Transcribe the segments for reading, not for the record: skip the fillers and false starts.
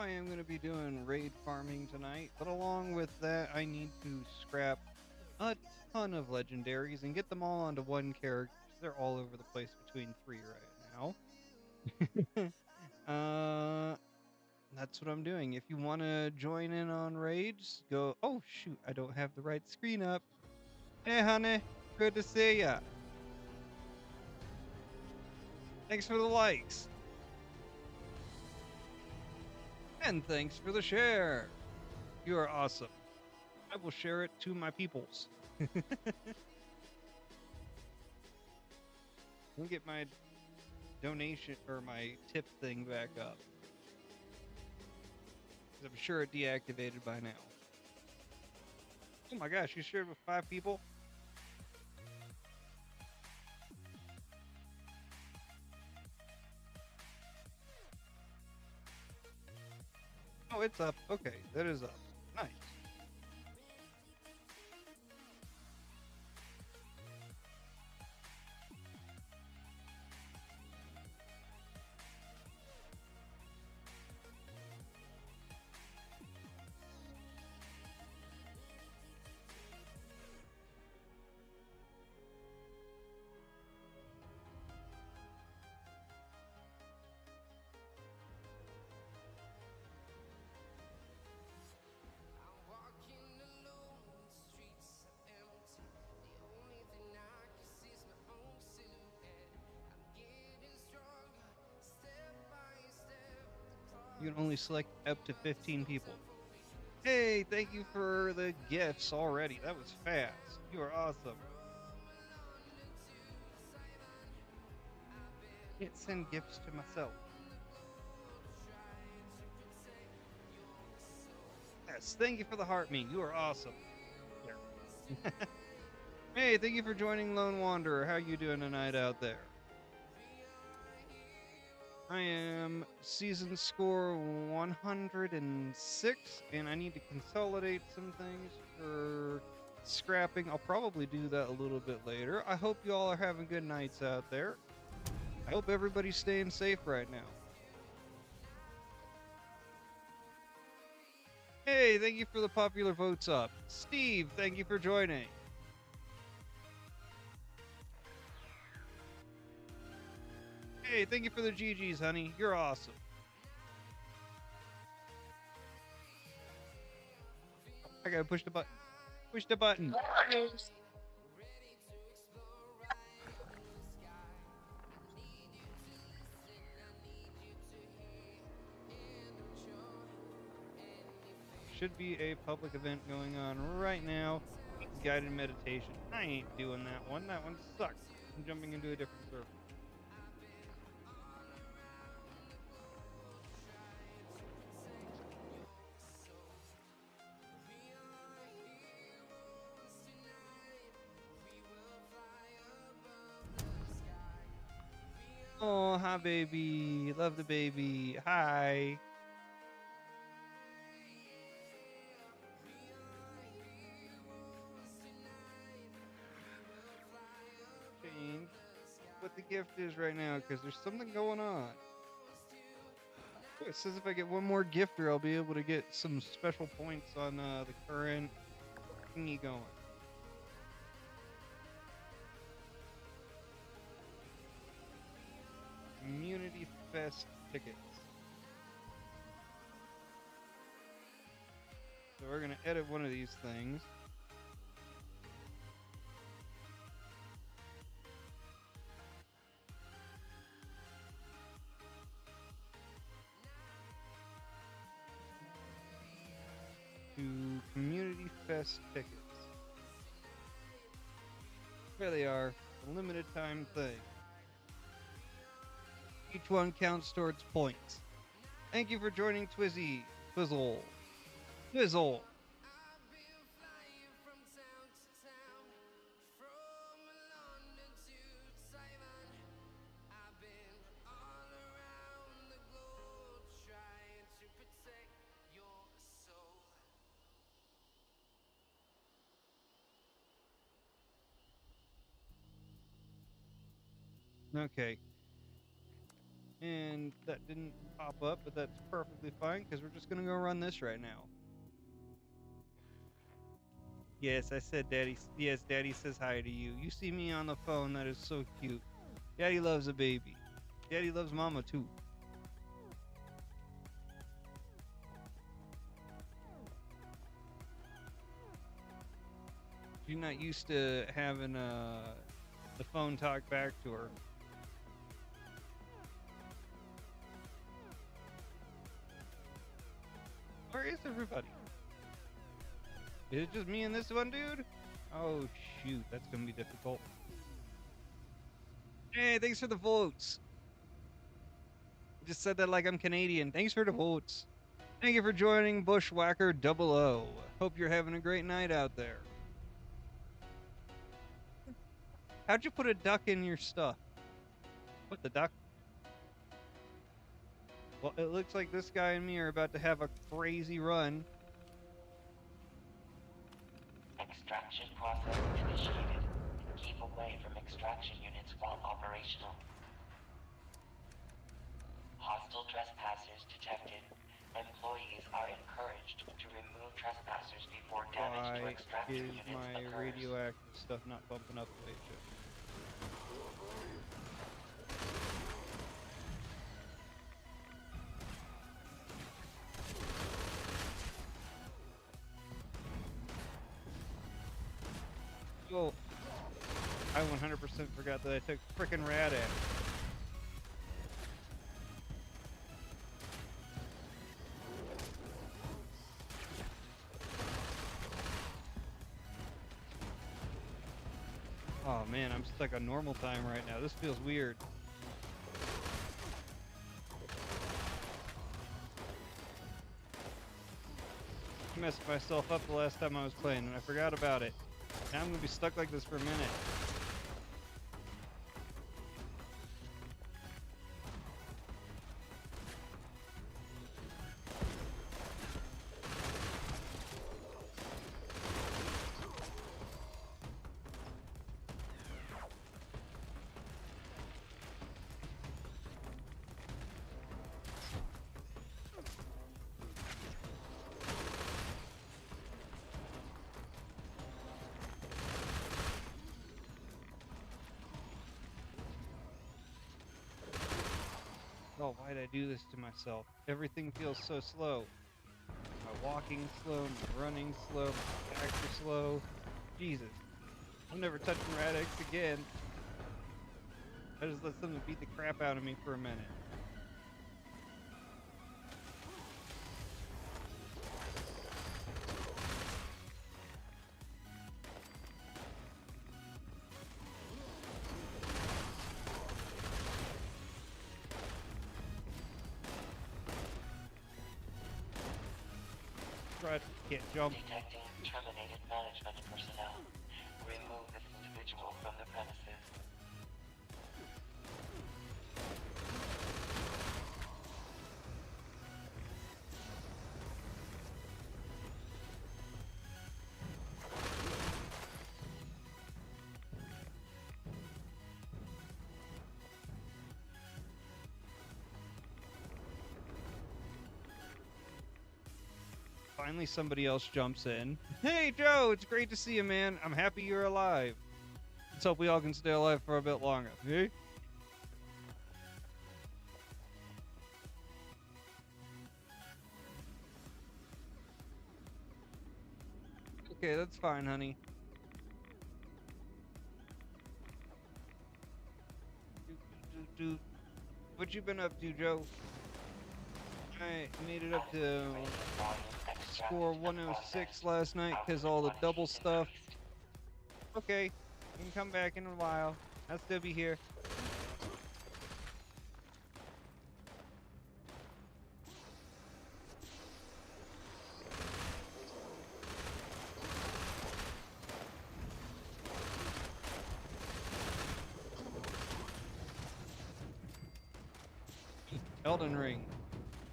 I am going to be doing raid farming tonight, but along with that, I need to scrap a ton of legendaries and get them all onto one character. They're all over the place between three right now. uh, that's what I'm doing. If you want to join in on raids, go. Oh shoot, I don't have the right screen up. Hey, honey, good to see ya. Thanks for the likes and thanks for the share. You are awesome. I will share it to my peoples. Let me get my donation or my tip thing back up. 'Cause I'm sure it deactivated by now. Oh my gosh, you shared with 5 people? Oh, it's up. Okay, that is up. Nice. You can only select up to 15 people. Hey, thank you for the gifts already. That was fast. You are awesome. Can't send gifts to myself. Yes, thank you for the heart me. You are awesome. There. Hey, thank you for joining Lone Wanderer. How you doing tonight out there? I am season score 106, and I need to consolidate some things for scrapping. I'll probably do that a little bit later. I hope you all are having good nights out there. I hope everybody's staying safe right now. Hey, thank you for the popular votes up. Steve, thank you for joining. Hey, thank you for the GGs, honey. You're awesome. I gotta push the button. Push the button. Should be a public event going on right now. Guided meditation. I ain't doing that one. That one sucks. I'm jumping into a different server. Oh, hi, baby. Love the baby. Hi. Change what the gift is right now because there's something going on. Oh, it says if I get one more gifter, I'll be able to get some special points on the current thingy going. Community Fest tickets. So we're going to edit one of these things. To Community Fest tickets. There they are. A limited time thing. Each one counts towards points. Thank you for joining Twizzy. Twizzle. Twizzle. Okay. and that didn't pop up, but that's perfectly fine because we're just gonna go run this right now. Yes, I said Daddy. Yes, Daddy says hi to you. You see me on the phone. That is so cute. Daddy loves a baby. Daddy loves Mama too. She's not used to having the phone talk back to her. Where is everybody? Is it just me and this one dude? Oh shoot, that's gonna be difficult. Hey, thanks for the votes. Just said that like I'm Canadian. Thanks for the votes. Thank you for joining Bushwhacker 00. Hope you're having a great night out there. How'd you put a duck in your stuff? What, the duck? Well, it looks like this guy and me are about to have a crazy run. Extraction process initiated. Keep away from extraction units while operational. Hostile trespassers detected. Employees are encouraged to remove trespassers before damage to Why extraction is units my occurs. radioactive stuff not bumping up the way it should? Well, I 100% forgot that I took frickin' Rad Act. Oh man, I'm stuck on normal time right now. This feels weird. I messed myself up the last time I was playing and I forgot about it. Now I'm gonna be stuck like this for a minute. Oh, why'd I do this to myself? Everything feels so slow. My walking slow, my running slow, my attacks are slow. Jesus. I'm never touching Radix again. I just let something beat the crap out of me for a minute. Right, can't jump. Detecting terminated management personnel. Remove this individual from the premises. Finally, somebody else jumps in. Hey, Joe, it's great to see you, man. I'm happy you're alive. Let's hope we all can stay alive for a bit longer. Hey? Okay, that's fine, honey. What you been up to, Joe? I made it up to score 106 last night because all the double stuff. Okay, you can come back in a while. I'll still be here. Elden Ring.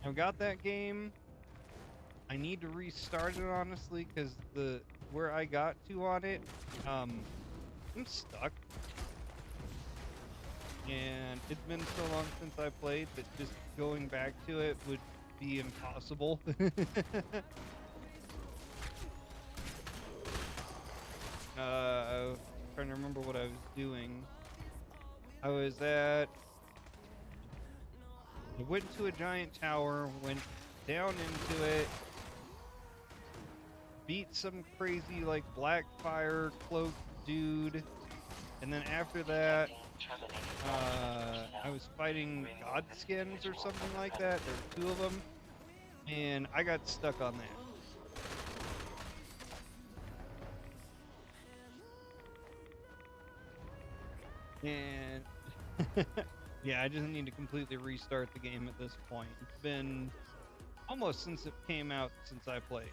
I've got that game. I need to restart it honestly because where I got to on it, I'm stuck. and it's been so long since I played that just going back to it would be impossible. Trying to remember what I was doing. I went to a giant tower, went down into it, beat some crazy like black fire cloak dude, and then after that, I was fighting Godskins or something like that. There were 2 of them, and I got stuck on that. And yeah, I just need to completely restart the game at this point. It's been almost since it came out since I played.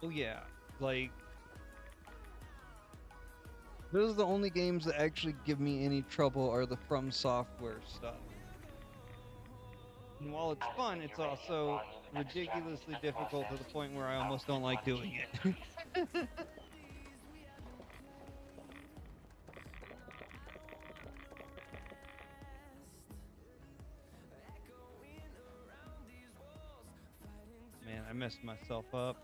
Oh yeah, like those are the only games that actually give me any trouble are the From Software stuff. And while it's fun, it's also ridiculously difficult to the point where I almost don't like doing it. Man, I messed myself up.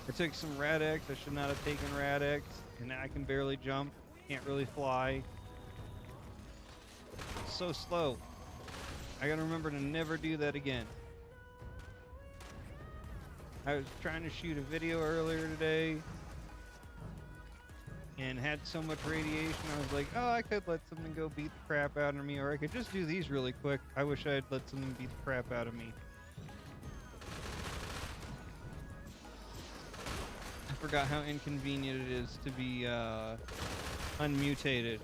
I took some Rad-X. I should not have taken Rad-X, and now I can barely jump. Can't really fly. It's so slow. I gotta remember to never do that again. I was trying to shoot a video earlier today and had so much radiation, I was like, oh, I could let something go beat the crap out of me, or I could just do these really quick. I wish I had let something beat the crap out of me. I forgot how inconvenient it is to be unmutated.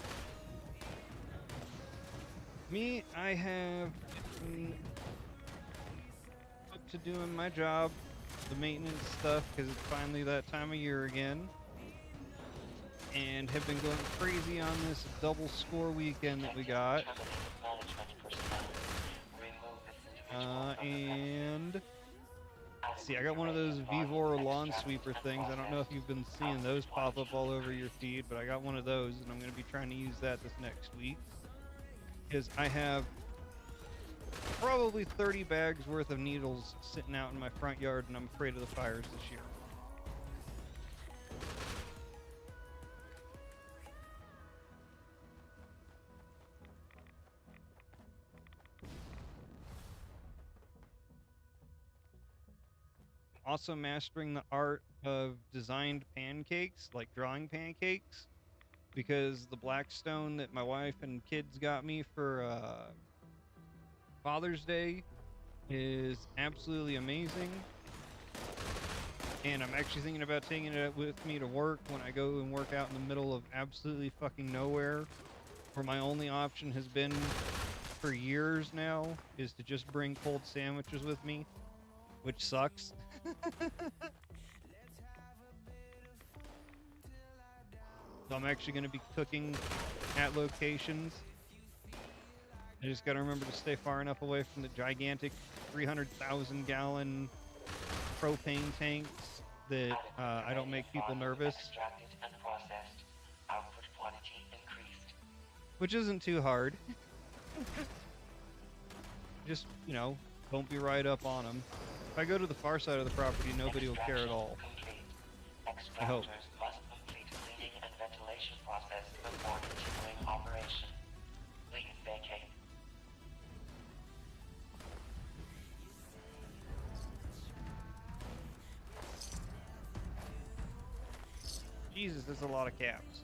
Me, I have been up to doing my job, the maintenance stuff, because it's finally that time of year again, and have been going crazy on this double score weekend that we got. And see, I got one of those Vivor lawn sweeper things. I don't know if you've been seeing those pop up all over your feed, but I got one of those, and I'm going to be trying to use that this next week, because I have probably 30 bags worth of needles sitting out in my front yard, and I'm afraid of the fires this year. Also mastering the art of designed pancakes, like drawing pancakes, because the Blackstone that my wife and kids got me for Father's Day is absolutely amazing. And I'm actually thinking about taking it with me to work when I go and work out in the middle of absolutely fucking nowhere, where my only option has been for years now is to just bring cold sandwiches with me, which sucks. So I'm actually going to be cooking at locations. I just got to remember to stay far enough away from the gigantic 300,000 gallon propane tanks that I don't make people nervous. Which isn't too hard. Just, you know, don't be right up on them. If I go to the far side of the property, nobody will care at all. I hope. Must complete cleaning and ventilation process before continuing operation. Please vacate. Jesus, there's a lot of caps.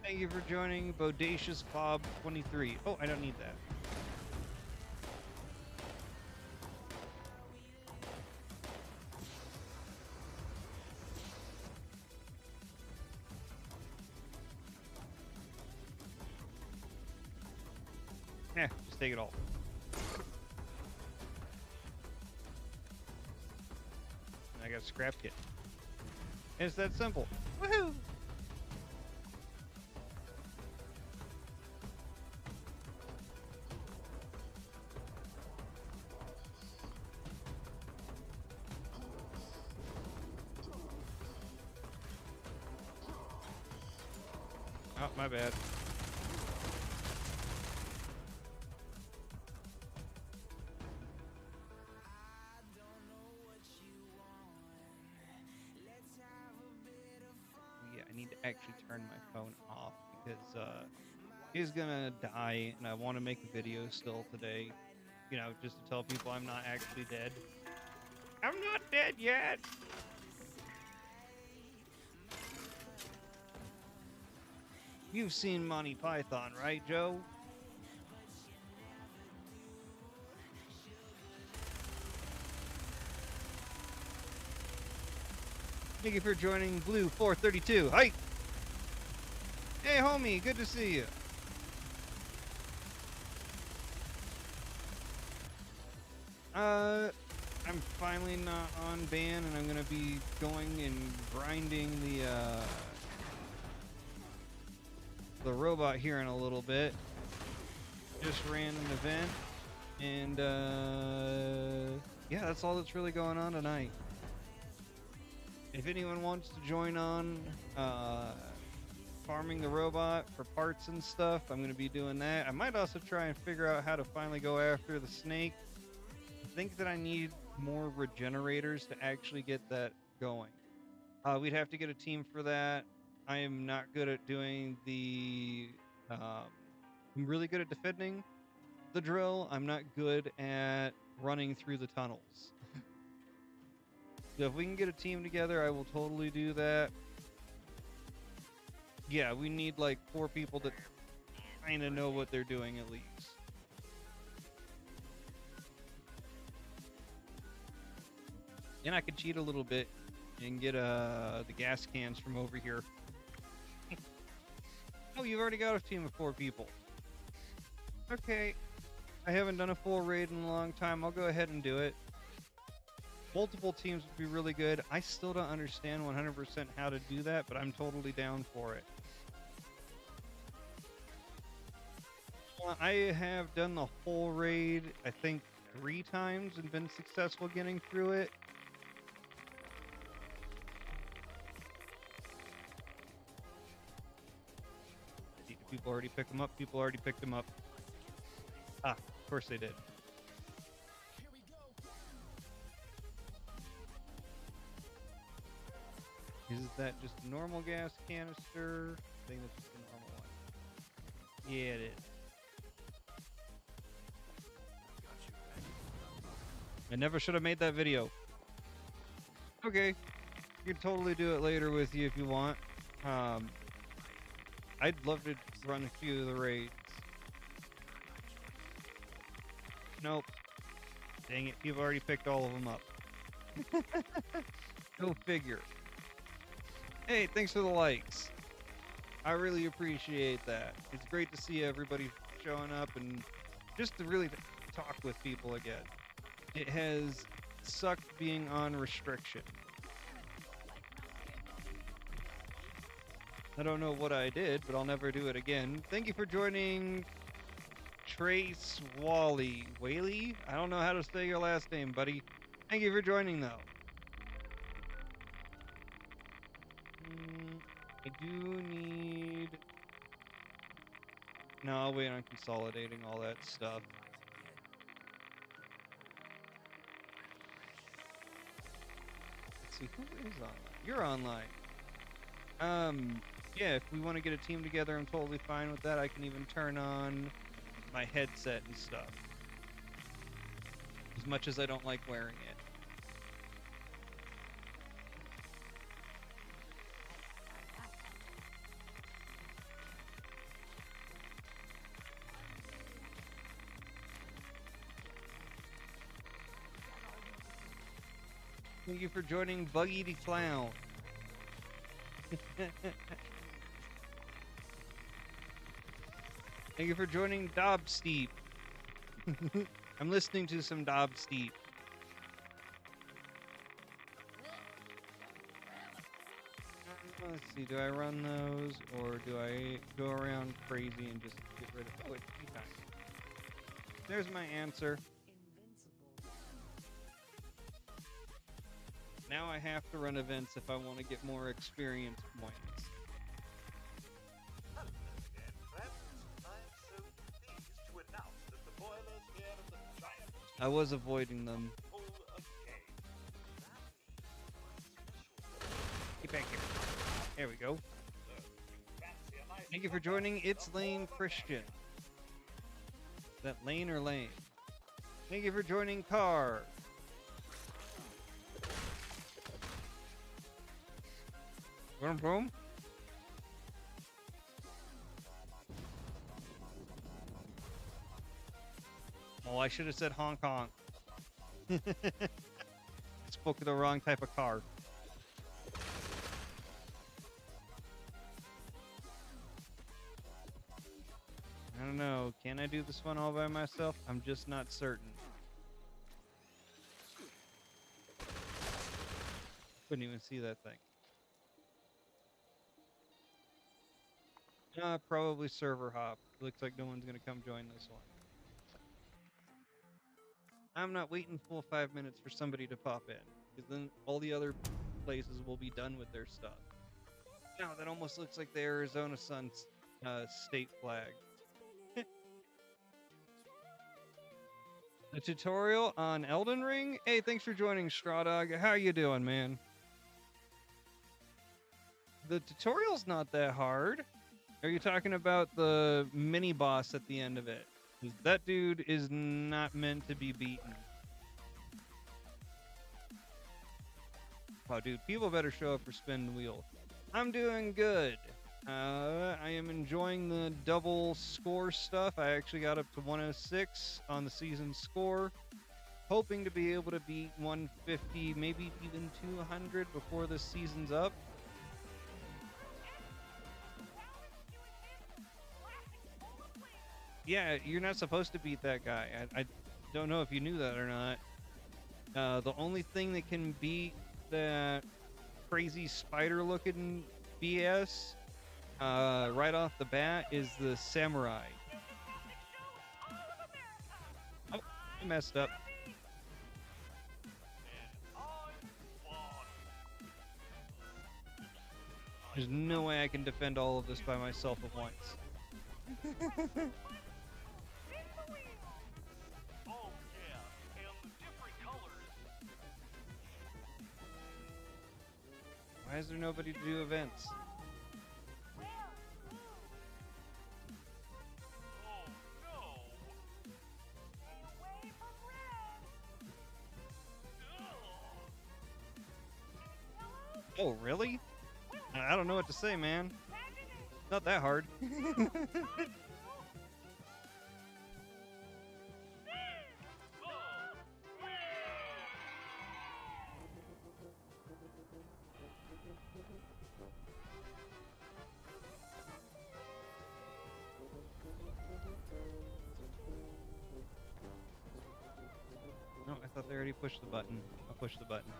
Thank you for joining Bodacious Bob 23. Oh, I don't need that. Just take it all. scrap kit. And it's that simple. Woohoo! Oh, my bad. Yeah, I need to actually turn my phone off because he's gonna die, and I want to make a video still today. You know, just to tell people I'm not actually dead. I'm not dead yet! You've seen Monty Python, right, Joe? Thank you for joining Blue 432. Hi! Hey, homie, good to see you. I'm finally not on ban, and I'm gonna be going and grinding the robot here in a little bit. Just ran an event, and yeah, that's all that's really going on tonight. If anyone wants to join on farming the robot for parts and stuff, I'm going to be doing that. I might also try and figure out how to finally go after the snake. I think that I need more regenerators to actually get that going. We'd have to get a team for that. I am not good at doing the... I'm really good at defending the drill. I'm not good at running through the tunnels. So if we can get a team together, I will totally do that. Yeah, we need like 4 people that kind of know what they're doing at least. And I could cheat a little bit and get the gas cans from over here. Oh, you've already got a team of 4 people. Okay. I haven't done a full raid in a long time. I'll go ahead and do it. Multiple teams would be really good. I still don't understand 100% how to do that, but I'm totally down for it. Well, I have done the whole raid, I think, 3 times and been successful getting through it. People already pick them up. People already picked them up. Ah, of course they did. Is that just a normal gas canister? I think that's just a normal one. Yeah, it is. I never should have made that video. Okay. You can totally do it later with you if you want. I'd love to run a few of the raids. Nope. Dang it, you've already picked all of them up. Go figure. Hey, thanks for the likes. I really appreciate that. It's great to see everybody showing up and just to really talk with people again. It has sucked being on restriction. I don't know what I did, but I'll never do it again. Thank you for joining Trace Wally. Whaley? I don't know how to say your last name, buddy. Thank you for joining, though. I do need... No, I'll wait on consolidating all that stuff. Let's see, who is online? You're online. Yeah, if we want to get a team together, I'm totally fine with that. I can even turn on my headset and stuff. As much as I don't like wearing it. Thank you for joining Buggy the Clown. Thank you for joining Dobsteep. I'm listening to some Dobsteep. Let's see, do I run those or do I go around crazy and just get rid of... Oh, it's tea time. There's my answer. Now I have to run events if I want to get more experience points. I was avoiding them. Get back here. There we go. Thank you for joining It's Lane Christian. Is that Lane or Lane? Thank you for joining Car. Boom, boom. Oh, I should have said Hong Kong. Spoke of the wrong type of car. I don't know. Can I do this one all by myself? I'm just not certain. Couldn't even see that thing. Probably server hop. Looks like no one's gonna come join this one. I'm not waiting full 5 minutes for somebody to pop in, because then all the other places will be done with their stuff. Now that almost looks like the Arizona Sun state flag. The tutorial on Elden Ring? Hey, thanks for joining, Strawdog. How you doing, man? The tutorial's not that hard. Are you talking about the mini boss at the end of it? That dude is not meant to be beaten. Oh, dude, people better show up for Spin the Wheel. I'm doing good. I am enjoying the double score stuff. I actually got up to 106 on the season score. Hoping to be able to beat 150, maybe even 200 before this season's up. Yeah, you're not supposed to beat that guy. I don't know if you knew that or not. The only thing that can beat that crazy spider-looking BS right off the bat is the samurai. Oh, I messed up. There's no way I can defend all of this by myself at once. Why is there nobody to do events? Oh, really? I don't know what to say, man. Not that hard. No, I thought they already pushed the button. I'll push the button.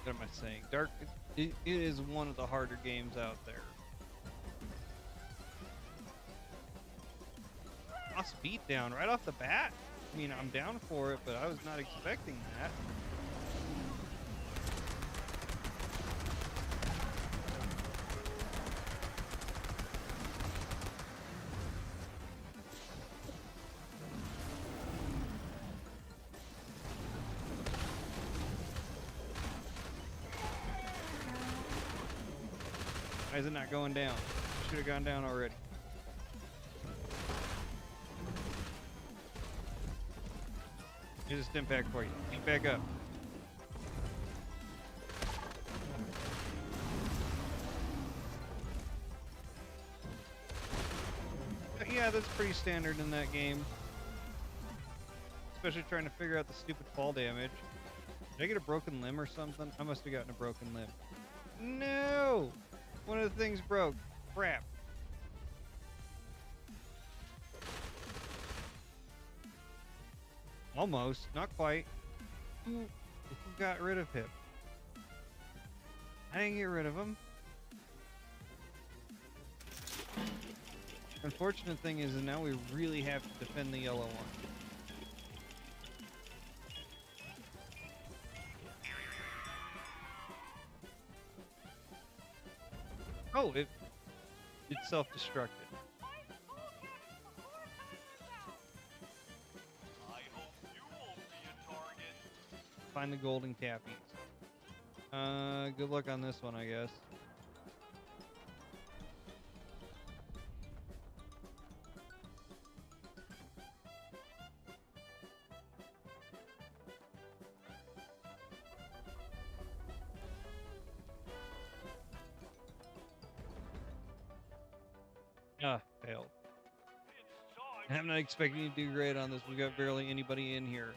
What am I saying? Dark, it is one of the harder games out there. Boss beatdown right off the bat? I mean, I'm down for it, but I was not expecting that. Why is it not going down? Should have gone down already. Here's a stim pack for you. Get back up. Yeah, that's pretty standard in that game. Especially trying to figure out the stupid fall damage. Did I get a broken limb or something? I must have gotten a broken limb. No! One of the things broke. Crap. Almost. Not quite. Who got rid of him? I didn't get rid of him. Unfortunate thing is that now we really have to defend the yellow one. Oh, it self-destructed. I hope you won't be a target. Find the golden cappies. Good luck on this one, I guess. Failed. I'm not expecting you to do great on this. We've got barely anybody in here.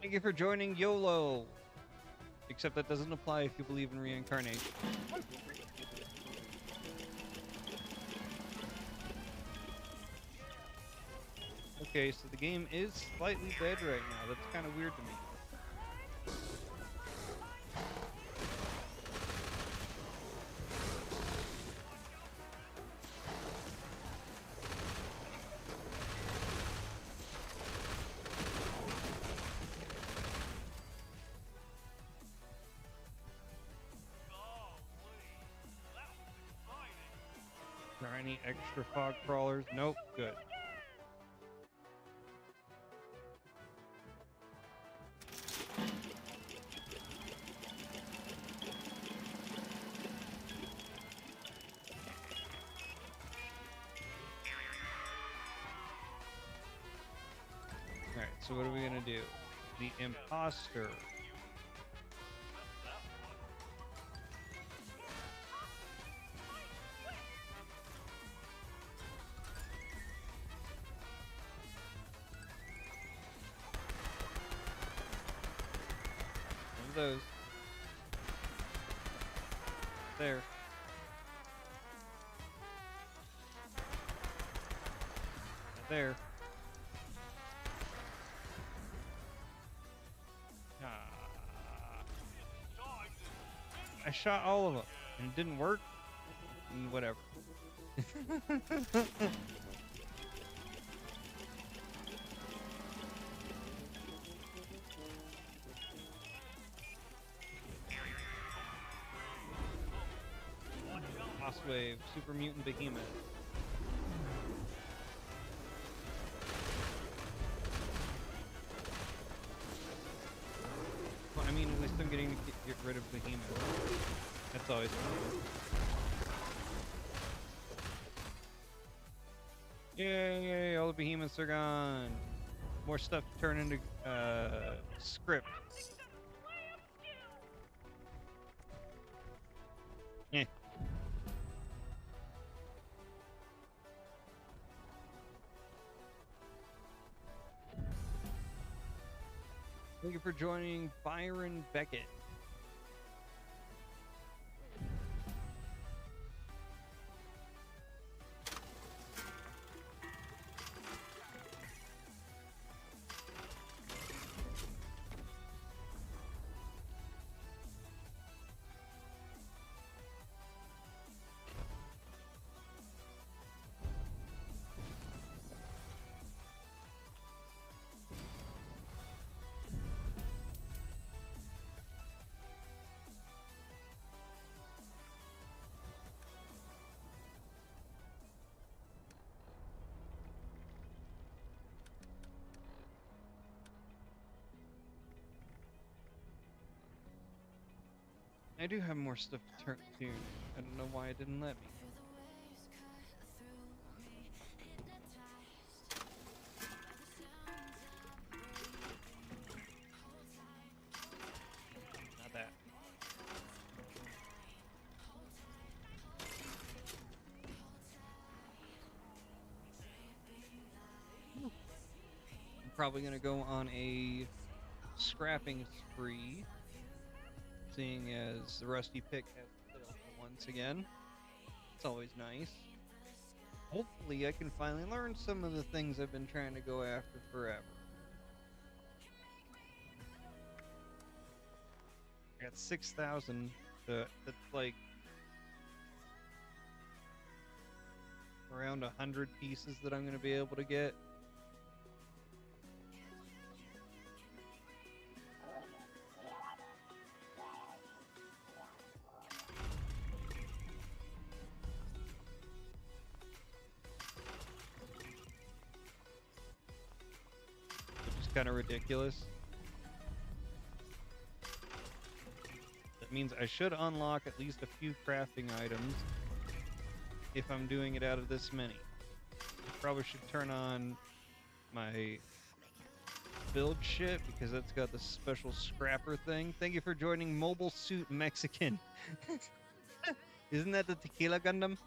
Thank you for joining YOLO. Except that doesn't apply if you believe in reincarnation. Okay, so the game is slightly dead right now. That's kind of weird to me. Are there any extra fog crawlers? Nope. Good. Alright, so what are we gonna do? The imposter. Those. There. There. I shot all of them and it didn't work. And whatever. Wave, Super Mutant Behemoth. Well, I mean, at least I'm getting to get rid of Behemoth. That's always fun. Yay, all the Behemoths are gone. More stuff to turn into script. Eh. Thank you for joining Byron Beckett. I do have more stuff to turn to. I don't know why it didn't let me. Not that. I'm probably gonna go on a scrapping spree. Seeing as the Rusty Pick has put up once again. It's always nice. Hopefully I can finally learn some of the things I've been trying to go after forever. got 6,000. That's like around 100 pieces that I'm going to be able to get. Which is kind of ridiculous. That means I should unlock at least a few crafting items if I'm doing it out of this many. I probably should turn on my build shit because that's got the special scrapper thing. Thank you for joining Mobile Suit Mexican. Isn't that the Tequila Gundam?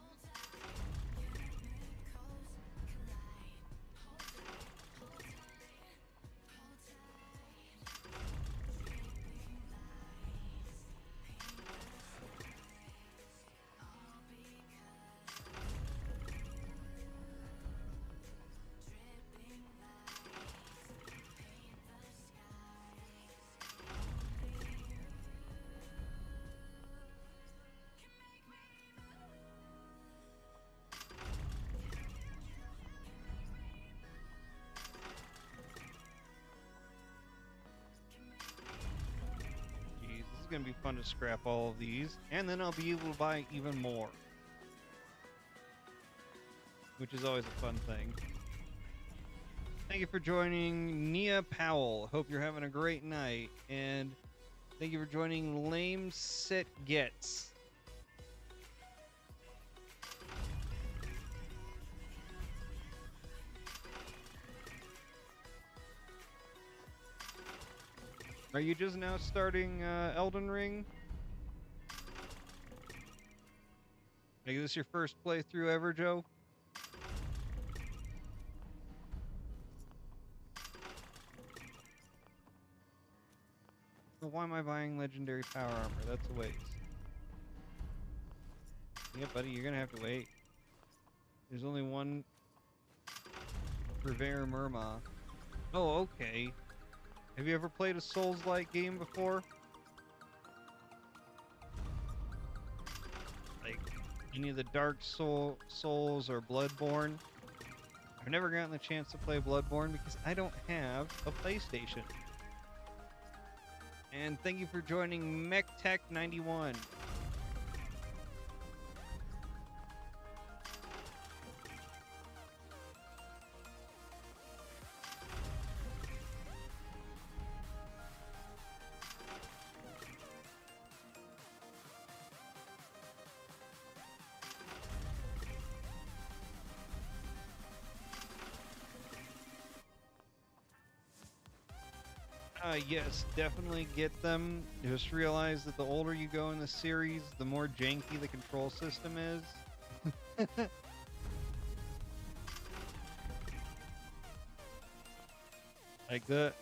Gonna be fun to scrap all of these, and then I'll be able to buy even more, which is always a fun thing. Thank you for joining Nia Powell. Hope you're having a great night, and thank you for joining Lame Sit Gets. Are you just now starting Elden Ring? Is this your first playthrough ever, Joe? Well, why am I buying legendary power armor? That's a waste. Yeah, buddy, you're gonna have to wait. There's only one for Ver Murma. Oh, okay. Have you ever played a Souls-like game before? Like any of the Dark Souls or Bloodborne? I've never gotten the chance to play Bloodborne because I don't have a PlayStation. And thank you for joining MechTech91. Yes, definitely get them. Just realize that the older you go in the series, the more janky the control system is. Like that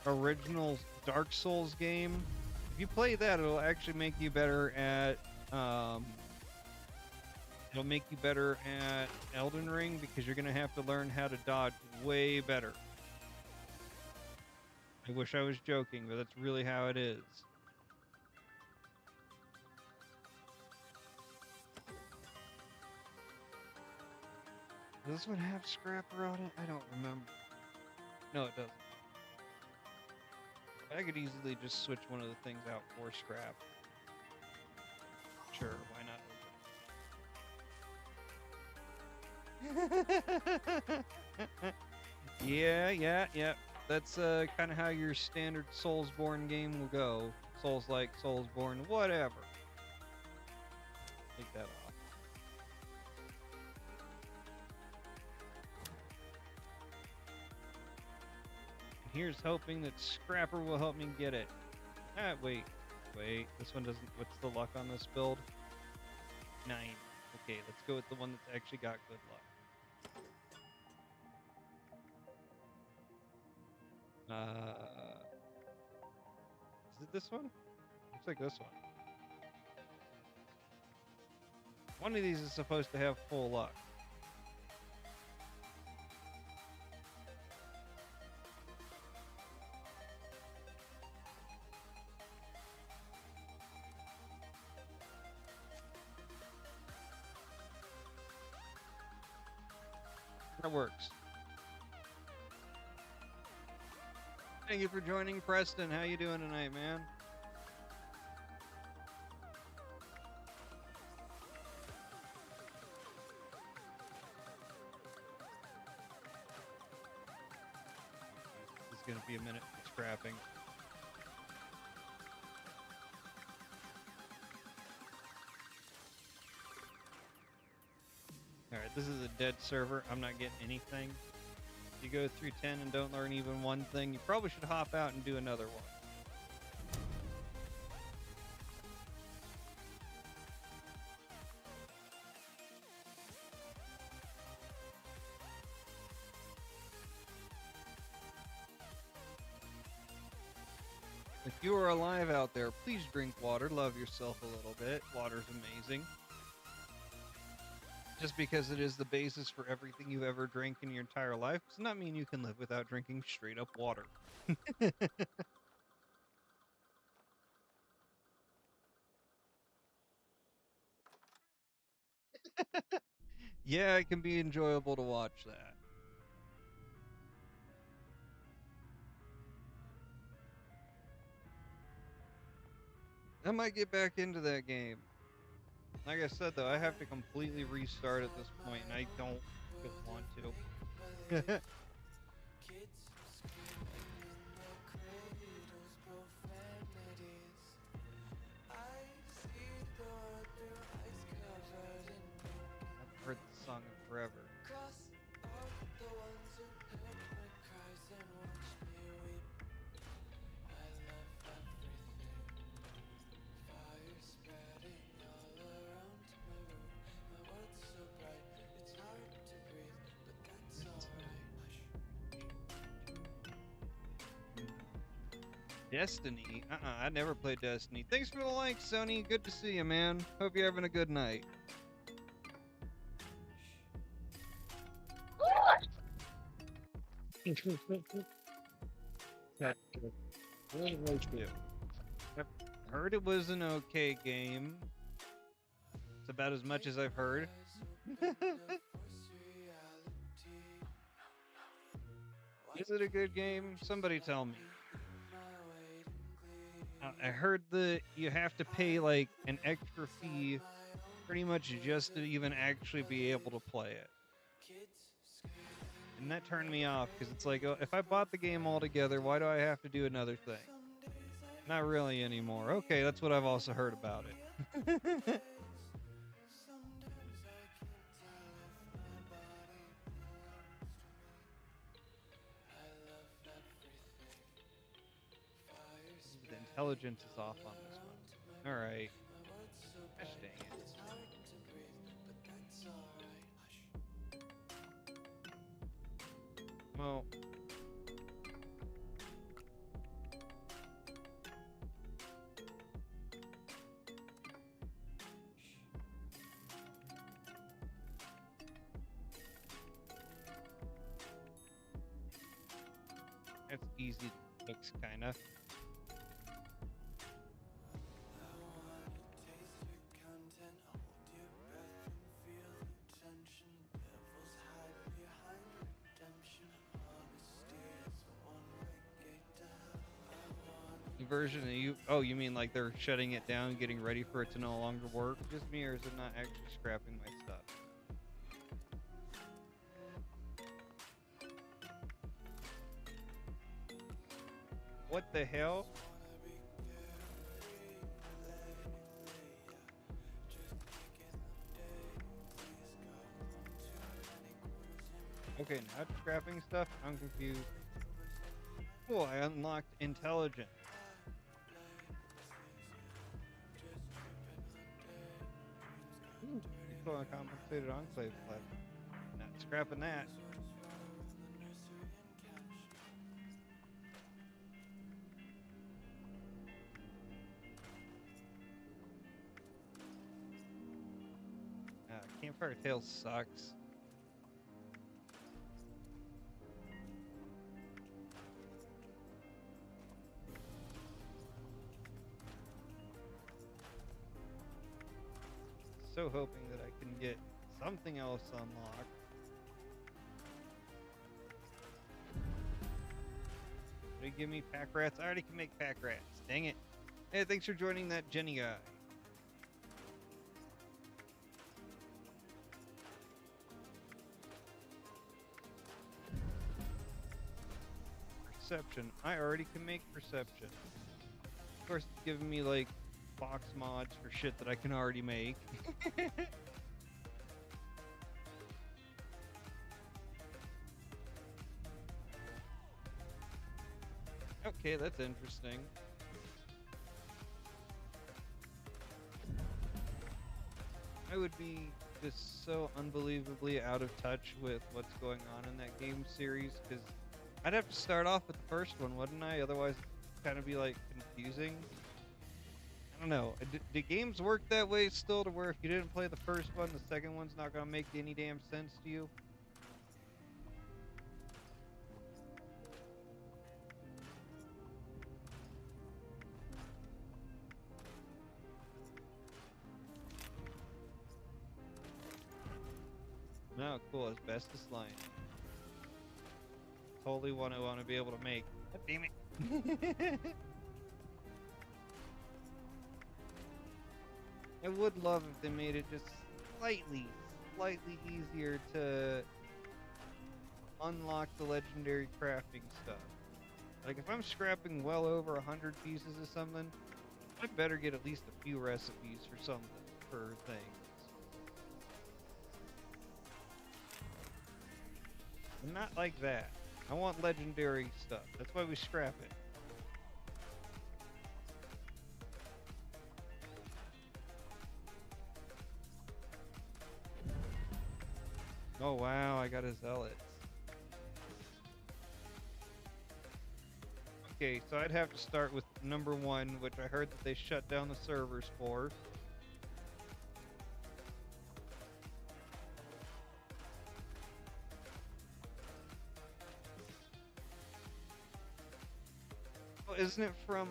original Dark Souls game, if you play that, it'll actually make you better at Elden Ring because you're gonna have to learn how to dodge way better. I wish I was joking, but that's really how it is. Does this one have scrapper on it? I don't remember. No, it doesn't. I could easily just switch one of the things out for scrap. Sure, why not? Yeah. That's kind of how your standard Soulsborne game will go. Souls-like, Soulsborne, whatever. Take that off. And here's hoping that Scrapper will help me get it. Ah, wait. This one doesn't... What's the luck on this build? 9. Okay, let's go with the one that's actually got good luck. Is it this one? Looks like this one. One of these is supposed to have full luck. That works. Thank you for joining, Preston. How you doing tonight, man? This is gonna be a minute for scrapping. Alright, this is a dead server. I'm not getting anything. If you go through 10 and don't learn even one thing, you probably should hop out and do another one. If you are alive out there, please drink water. Love yourself a little bit. Water's amazing. Just because it is the basis for everything you've ever drank in your entire life does not mean you can live without drinking straight up water. Yeah, it can be enjoyable to watch that. I might get back into that game. Like I said, though, I have to completely restart at this point, and I don't want to. I've heard the song in forever. Destiny? I never played Destiny. Thanks for the like, Sony. Good to see you, man. Hope you're having a good night. I've heard it was an okay game. It's about as much as I've heard. Is it a good game? Somebody tell me. I heard that you have to pay like an extra fee pretty much just to even actually be able to play it. And that turned me off because it's like, if I bought the game altogether, why do I have to do another thing? Not really anymore. Okay, that's what I've also heard about it. The intelligence is off on this one. Alright. Gosh dang it. Well, it's easy to fix, kinda. Version of you? Oh, you mean like they're shutting it down, getting ready for it to no longer work? Just me, or is it not actually scrapping my stuff? What the hell? Okay, now it's scrapping stuff. I'm confused. Cool, I unlocked intelligence. Still uncompensated enclave left. Not scrapping that. Campfire Tales sucks. So hoping that I can get something else unlocked. give me pack rats? I already can make pack rats. Dang it. Hey, thanks for joining that Jenny guy. Perception. I already can make perception. Of course, it's giving me like box mods for shit that I can already make. Okay, that's interesting. I would be just so unbelievably out of touch with what's going on in that game series, because I'd have to start off with the first one, wouldn't I? Otherwise, it'd kind of be like confusing. I don't know. Do games work that way still, to where if you didn't play the first one, the second one's not going to make any damn sense to you? No, cool. Asbestos line. Totally want to be able to make. God damn it. I would love if they made it just slightly easier to unlock the legendary crafting stuff. Like, if I'm scrapping well over 100 pieces of something, I better get at least a few recipes for something, for things. And not like that. I want legendary stuff. That's why we scrap it. Oh wow, I got a zealot. Okay, so I'd have to start with number 1, which I heard that they shut down the servers for. Oh, isn't it from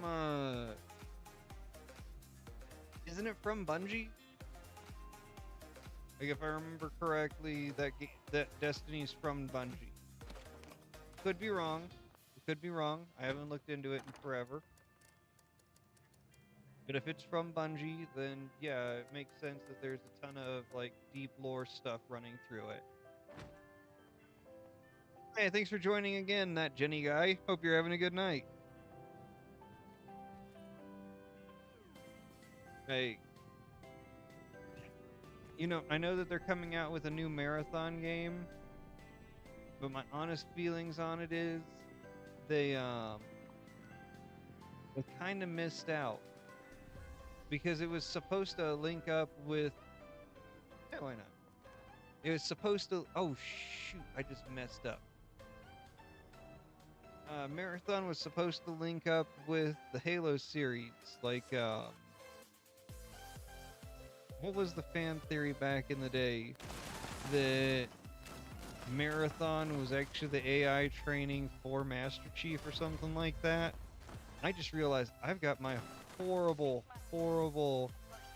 Bungie? Like, if I remember correctly, that Destiny's from Bungie. Could be wrong. Could be wrong. I haven't looked into it in forever. But if it's from Bungie, then yeah, it makes sense that there's a ton of like deep lore stuff running through it. Hey, thanks for joining again, that Jenny guy. Hope you're having a good night. Hey. You know, I know that they're coming out with a new marathon game, but my honest feelings on it is they kind of missed out, because it was supposed to link up with, yeah, why not? It was supposed to, oh shoot, I just messed up. Marathon was supposed to link up with the Halo series, like what was the fan theory back in the day? That Marathon was actually the AI training for Master Chief or something like that. I just realized I've got my horrible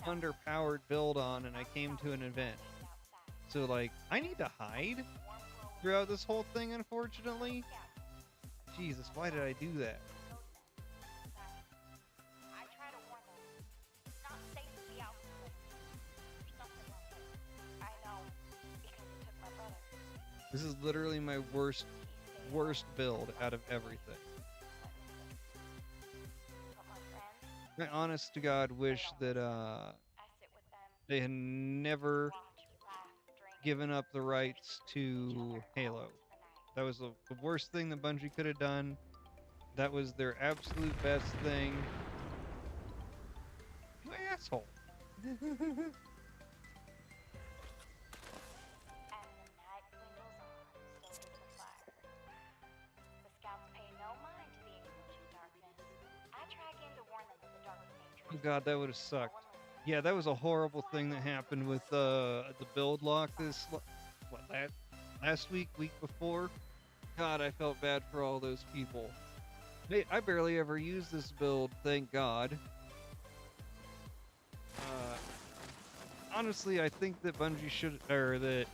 underpowered build on, and I came to an event. So like, I need to hide throughout this whole thing, unfortunately. Jesus, why did I do that? This is literally my worst build out of everything. I honest to God wish that they had never given up the rights to Halo. That was the worst thing that Bungie could have done. That was their absolute best thing. You asshole. Oh god, that would have sucked. Yeah, that was a horrible thing that happened with the build lock last week before. God, I felt bad for all those people. Hey, I barely ever use this build, thank God. Honestly, I think that Bungie should, or that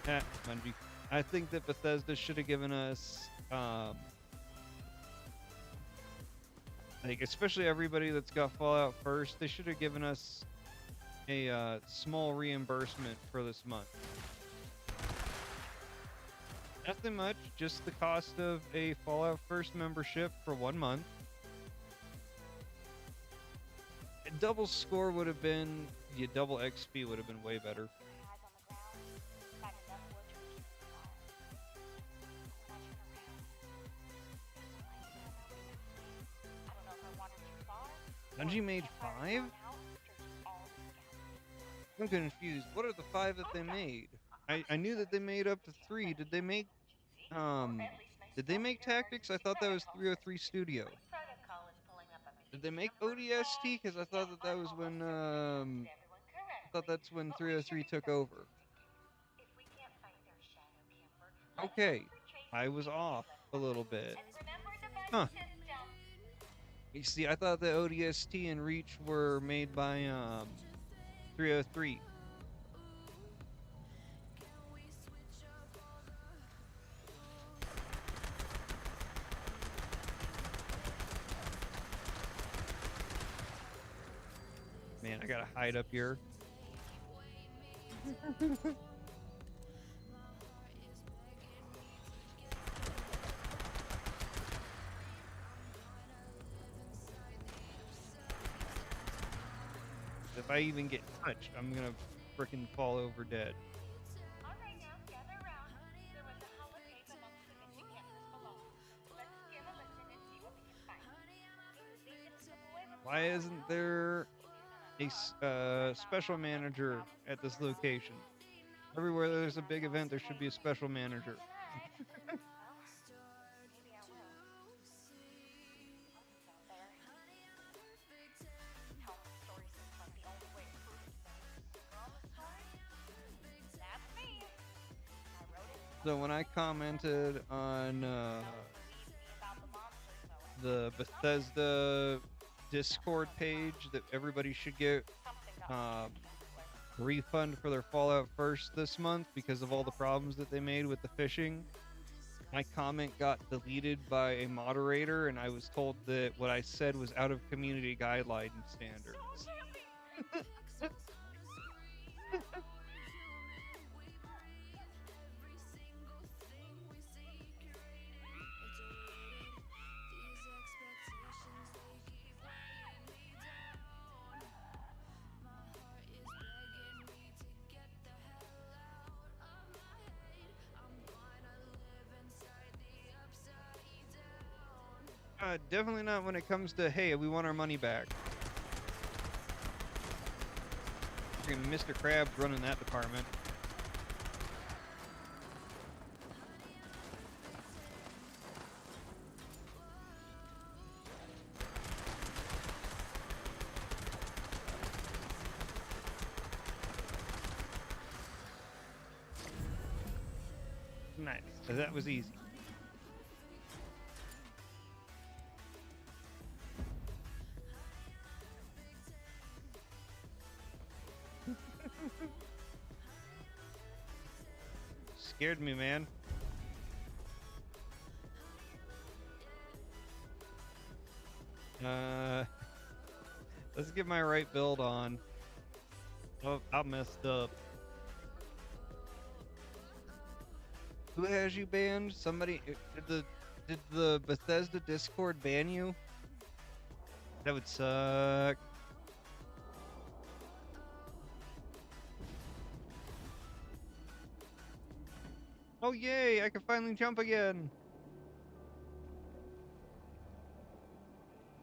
Bungie, I think that Bethesda should have given us Like, especially everybody that's got Fallout first, they should have given us a small reimbursement for this month. Nothing much, just the cost of a Fallout First membership for 1 month. A double score would have been, yeah, double XP would have been way better. Dungeon Mage 5? I'm confused. What are the 5 that they made? I knew that they made up to 3. Did they make Tactics? I thought that was 303 Studio. Did they make ODST? Because I thought that was when I thought that's when 303 took over. Okay, I was off a little bit. Huh. You see, I thought the ODST and Reach were made by 303. Man, I gotta hide up here. If I even get touched, I'm gonna frickin' fall over dead. Why isn't there a special manager at this location? Everywhere there's a big event, there should be a special manager. So when I commented on the Bethesda Discord page that everybody should get refund for their Fallout First this month because of all the problems that they made with the phishing, my comment got deleted by a moderator, and I was told that what I said was out of community guideline standards. Definitely not when it comes to, hey, we want our money back. Mr. Krabs running that department. Nice. That was easy. Scared me, man. Let's get my right build on. Oh, I messed up. Who has you banned? Somebody did the Bethesda Discord ban you? That would suck. Oh yay, I can finally jump again.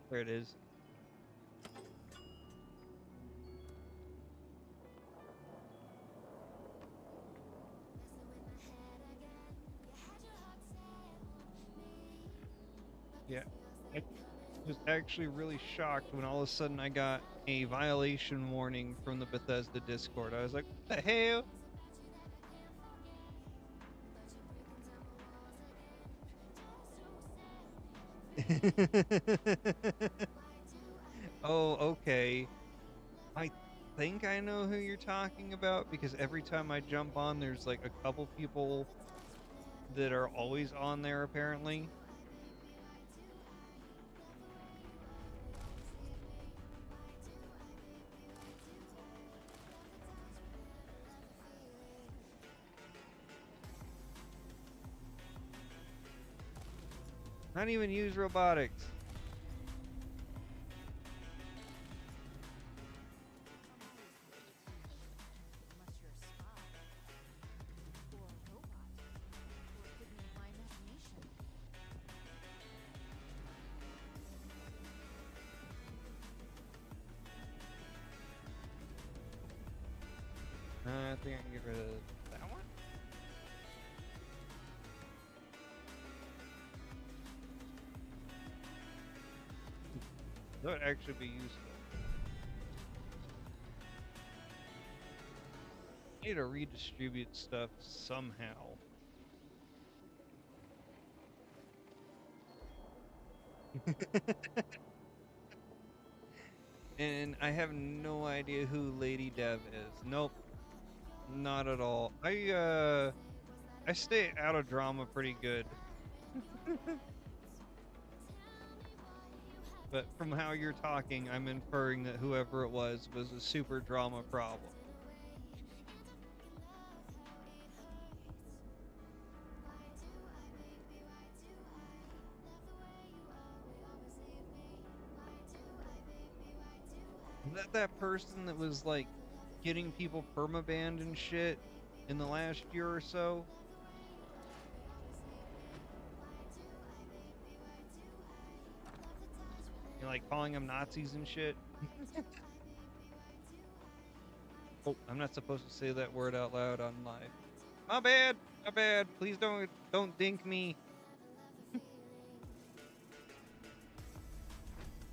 There it is. Yeah, I was actually really shocked when all of a sudden I got a violation warning from the Bethesda Discord. I was like, what the hell? Oh, okay. I think I know who you're talking about because every time I jump on, there's like a couple people that are always on there apparently. Not even use robotics. Unless you're a spy. Or a robot. Or a figment of my imagination. I think I can get rid of that one. That would actually be useful. Need to redistribute stuff somehow. And I have no idea who Lady Dev is. Nope, not at all. I stay out of drama pretty good. But from how you're talking, I'm inferring that whoever it was a super drama problem. Is that person that was like getting people permabanned and shit in the last year or so? You're like calling them Nazis and shit. Oh, I'm not supposed to say that word out loud on live. My bad, my bad. Please don't dink me.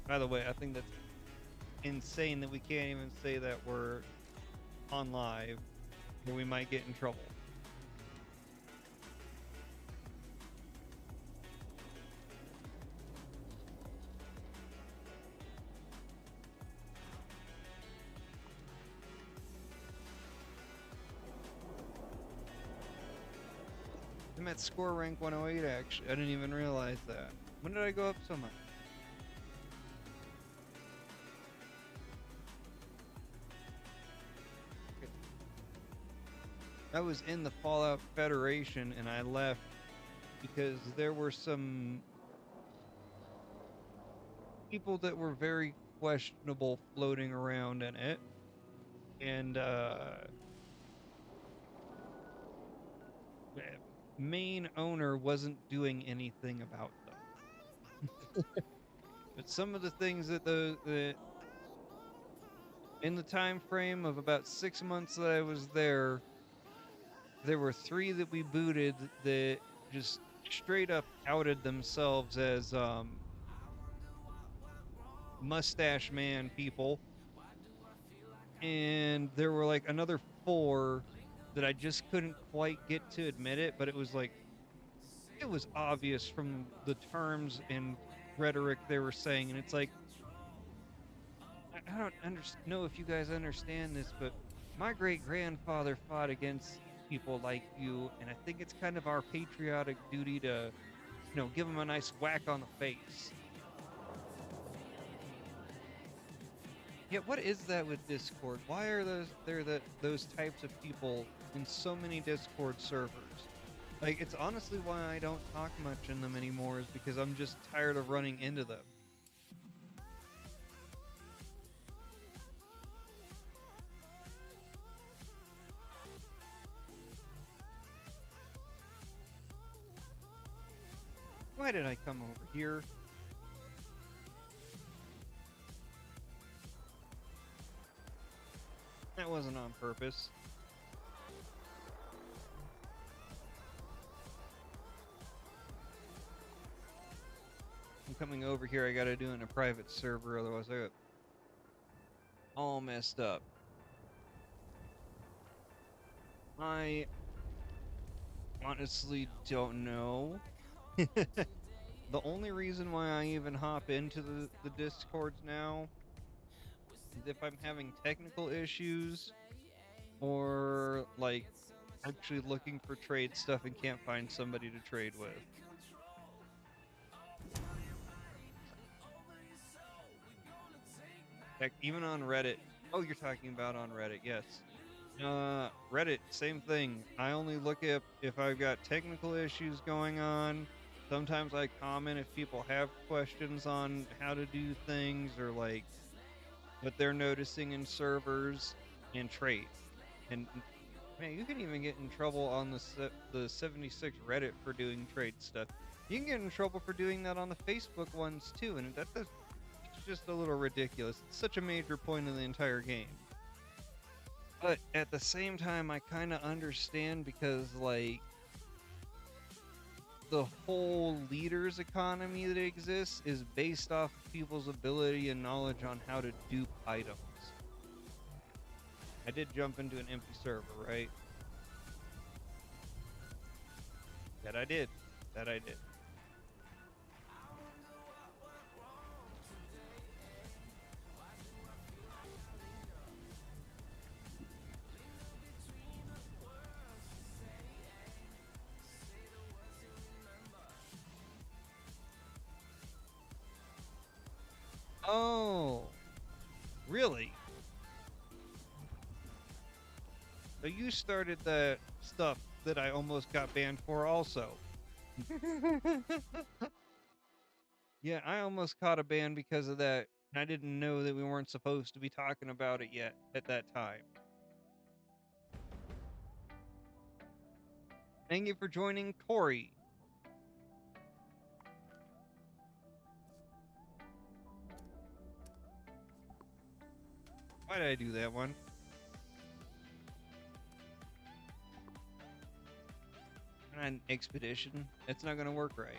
By the way, I think that's insane that we can't even say that word on live, or we might get in trouble. I'm at score rank 108 actually. I didn't even realize that. When did I go up so much? I was in the Fallout Federation and I left because there were some people that were very questionable floating around in it. And main owner wasn't doing anything about them. But some of the things that in the time frame of about 6 months that I was there were 3 that we booted that just straight up outed themselves as mustache man people. And there were like another 4 that I just couldn't quite get to admit it, but it was like, it was obvious from the terms and rhetoric they were saying. And it's like, I don't know if you guys understand this, but my great-grandfather fought against people like you, and I think it's kind of our patriotic duty to, you know, give them a nice whack on the face. Yeah, what is that with Discord? Why are those types of people in so many Discord servers? Like, it's honestly why I don't talk much in them anymore, is because I'm just tired of running into them. Why did I come over here? That wasn't on purpose. I'm coming over here, I gotta do it in a private server, otherwise I got all messed up. I honestly don't know. The only reason why I even hop into the Discords now is if I'm having technical issues or like actually looking for trade stuff and can't find somebody to trade with. Heck, even on Reddit. Oh, you're talking about on Reddit, yes. Reddit, same thing. I only look up if I've got technical issues going on Sometimes I comment if people have questions on how to do things or like what they're noticing in servers and trade. And man, you can even get in trouble on the 76 Reddit for doing trade stuff. You can get in trouble for doing that on the Facebook ones too, and it's just a little ridiculous. It's such a major point of the entire game. But at the same time, I kind of understand because, like, the whole leaders economy that exists is based off of people's ability and knowledge on how to dupe items. I did jump into an empty server, right? That I did. That I did. Oh, really? So you started the stuff that I almost got banned for also. Yeah, I almost caught a ban because of that. I didn't know that we weren't supposed to be talking about it yet at that time. Thank you for joining, Corey. Why did I do that one? An expedition. It's not gonna work right.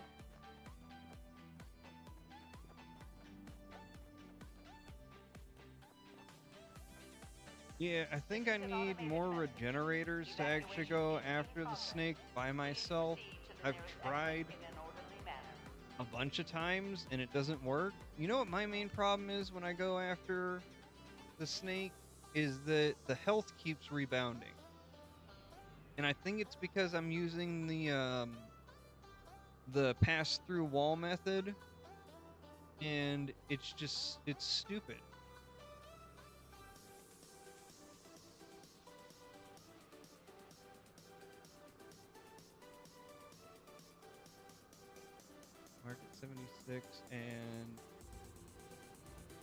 Yeah, I think I need more regenerators to actually go after the snake by myself. I've tried a bunch of times and it doesn't work. You know what my main problem is when I go after the snake? Is that the health keeps rebounding. And I think it's because I'm using the pass-through wall method, and it's stupid. Market 76 and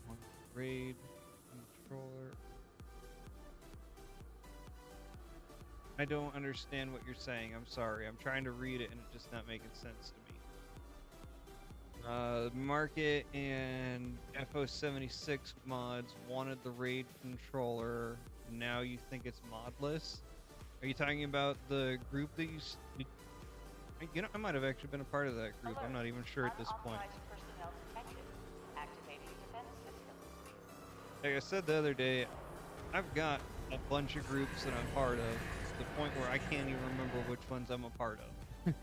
one raid controller. I don't understand what you're saying. I'm sorry. I'm trying to read it and it's just not making sense to me. Market and FO76 mods wanted the raid controller. Now you think it's modless? Are you talking about the group that you know, I might have actually been a part of that group. I'm not even sure at this point. Like I said the other day, I've got a bunch of groups that I'm part of, to the point where I can't even remember which ones I'm a part of.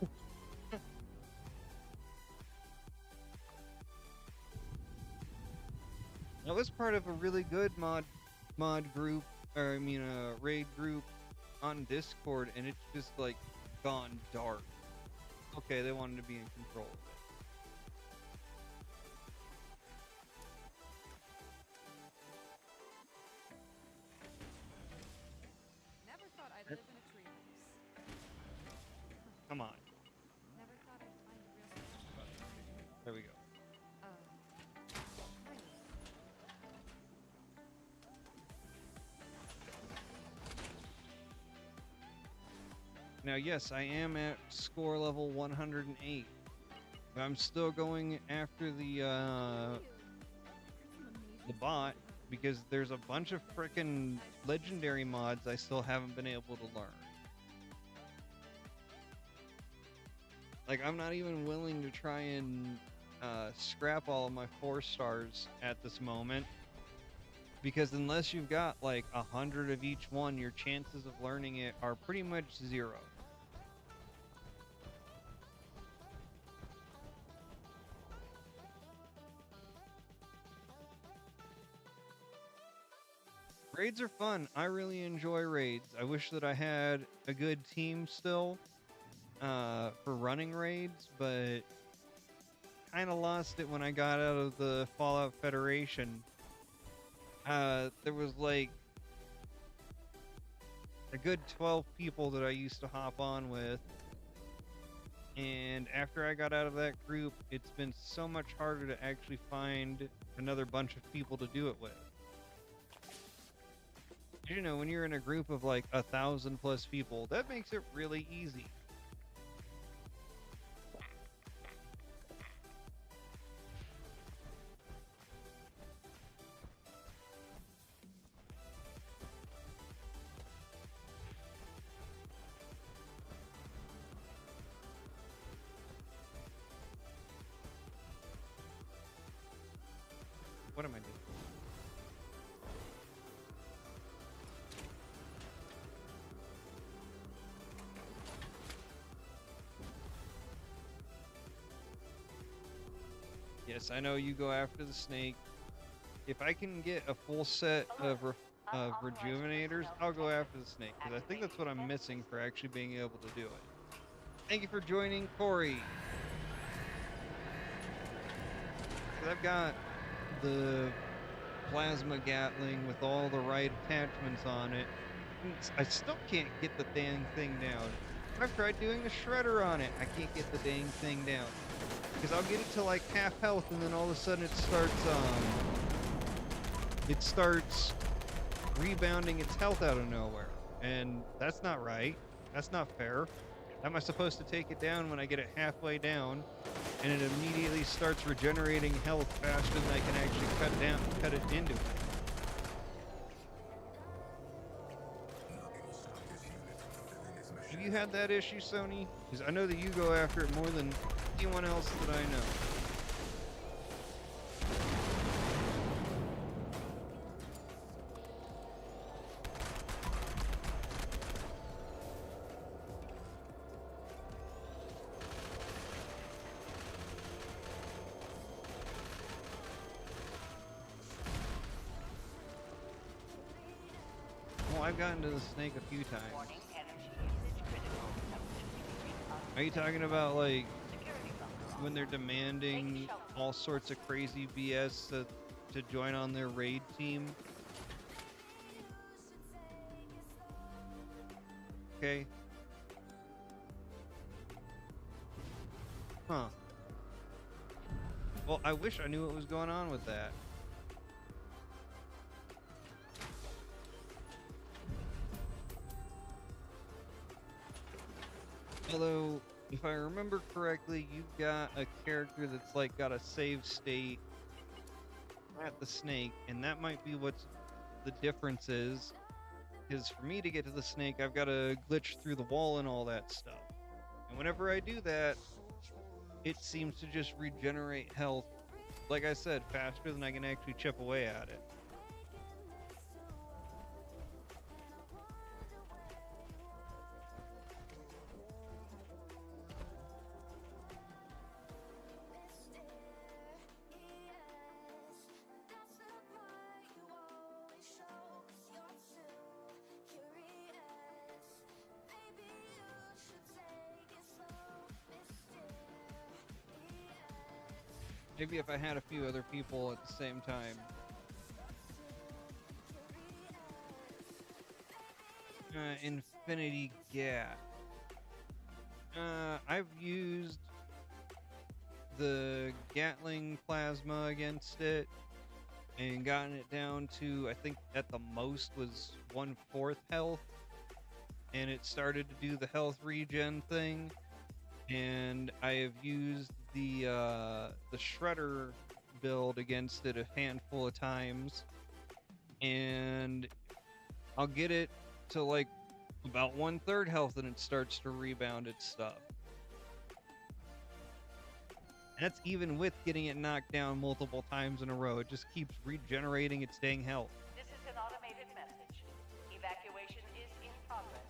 I was part of a really good mod group, or I mean a raid group on Discord, and it's just like gone dark. Okay, they wanted to be in control of it. Never thought I'd live in a treehouse. Come on. Never thought I'd find a real spot. There we go. Really? Now, yes, I am at score level 108. But I'm still going after the bot because there's a bunch of frickin' legendary mods I still haven't been able to learn. Like, I'm not even willing to try and scrap all of my 4 stars at this moment. Because unless you've got like 100 of each one, your chances of learning it are pretty much 0. Raids are fun. I really enjoy raids. I wish that I had a good team still for running raids, but kind of lost it when I got out of the Fallout Federation. There was like a good 12 people that I used to hop on with, And after I got out of that group, it's been so much harder to actually find another bunch of people to do it with. You know, when you're in a group of like 1,000+ people, that makes it really easy. What am I doing? Yes, I know you go after the snake. If I can get a full set of rejuvenators, I'll go after the snake, because I think that's what I'm missing for actually being able to do it. Thank you for joining, Corey. 'Cause I've got the plasma Gatling with all the right attachments on it. I still can't get the dang thing down. I've tried doing the shredder on it. I can't get the dang thing down. Because I'll get it to like half health, and then all of a sudden it starts rebounding its health out of nowhere. And that's not right. That's not fair. How am I supposed to take it down when I get it halfway down and it immediately starts regenerating health faster than I can actually cut it into it? Have you had that issue, Sony? Because I know that you go after it more than anyone else that I know. Well, I've gotten to the snake a few times. Are you talking about like when they're demanding all sorts of crazy BS to join on their raid team? Okay. Huh. Well, I wish I knew what was going on with that. Although, if I remember correctly, you've got a character that's like got a save state at the snake, and that might be what the difference is. Because for me to get to the snake, I've got to glitch through the wall and all that stuff. And whenever I do that, it seems to just regenerate health, like I said, faster than I can actually chip away at it. Maybe if I had a few other people at the same time. Infinity Gat. I've used the Gatling plasma against it and gotten it down to, I think at the most was 1/4 health, and it started to do the health regen thing. And I have used the shredder build against it a handful of times, and I'll get it to like about 1/3 health and it starts to rebound its stuff. And that's even with getting it knocked down multiple times in a row. It just keeps regenerating its dang health. This is an automated message. Evacuation is in progress.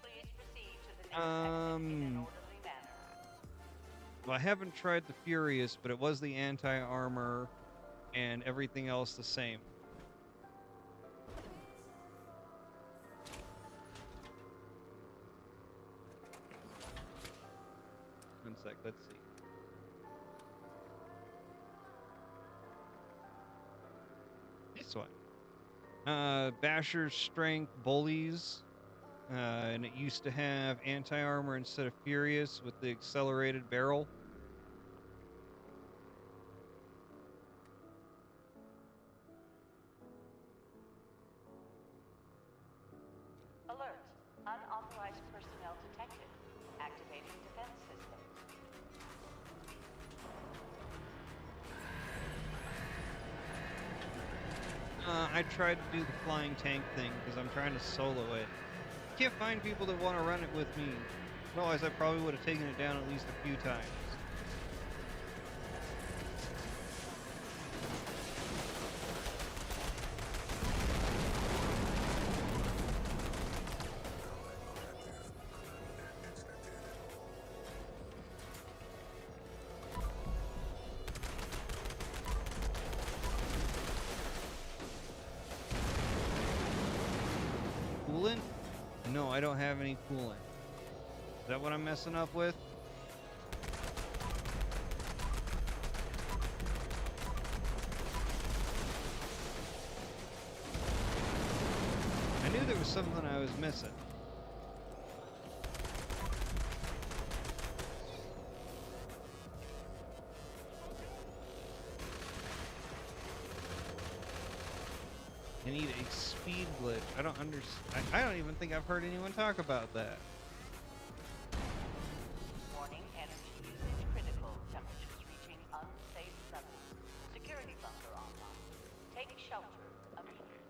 Please proceed to the next exit in an orderly manner. Well, I haven't tried the Furious, but it was the anti-armor and everything else the same. One sec, let's see. This one. Basher's Strength Bullies. And it used to have anti-armor instead of Furious with the accelerated barrel. Alert. Unauthorized personnel detected. Activating defense system. I tried to do the flying tank thing because I'm trying to solo it. Can't find people that want to run it with me. Otherwise, I probably would have taken it down at least a few times. Coolant? No, I don't have any coolant. Is that what I'm messing up with? I knew there was something I was missing. I need a speed glitch. I don't understand. I don't even think I've heard anyone talk about that. Warning, energy usage critical. Temperatures reaching unsafe levels. Security bunker online. Take shelter immediately.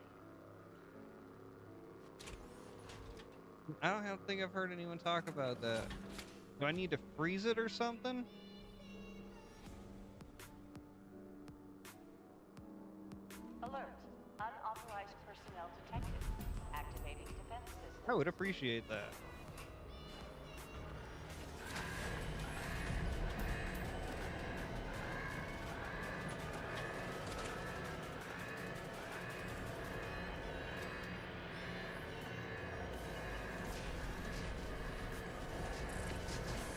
I don't think I've heard anyone talk about that. Do I need to freeze it or something? Alert. Unauthorized personnel detected. Activating defense system. I would appreciate that.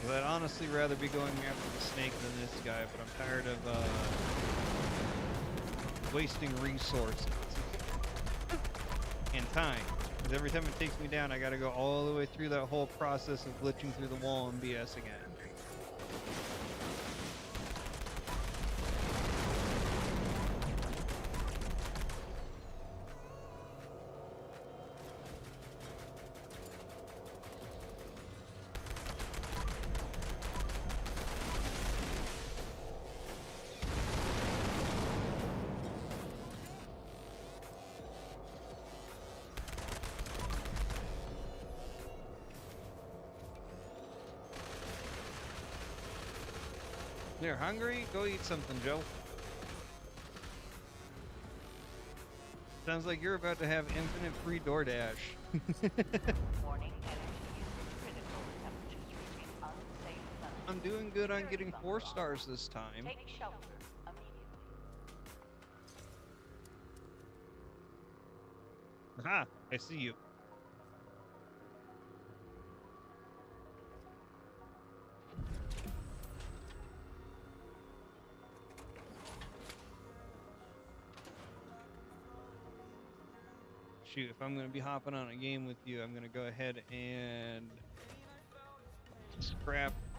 I'd honestly rather be going after the snake than this guy, but I'm tired of wasting resources and time. Because every time it takes me down, I gotta go all the way through that whole process of glitching through the wall and BS again. You're hungry? Go eat something, Joe. Sounds like you're about to have infinite free DoorDash. Warning, energy usage critical. Temperatures reaching unsafe levels. I'm doing good on Security getting bunker 4 stars online. this time. Take shelter immediately. Aha! I see you. Shoot, if I'm going to be hopping on a game with you, I'm going to go ahead and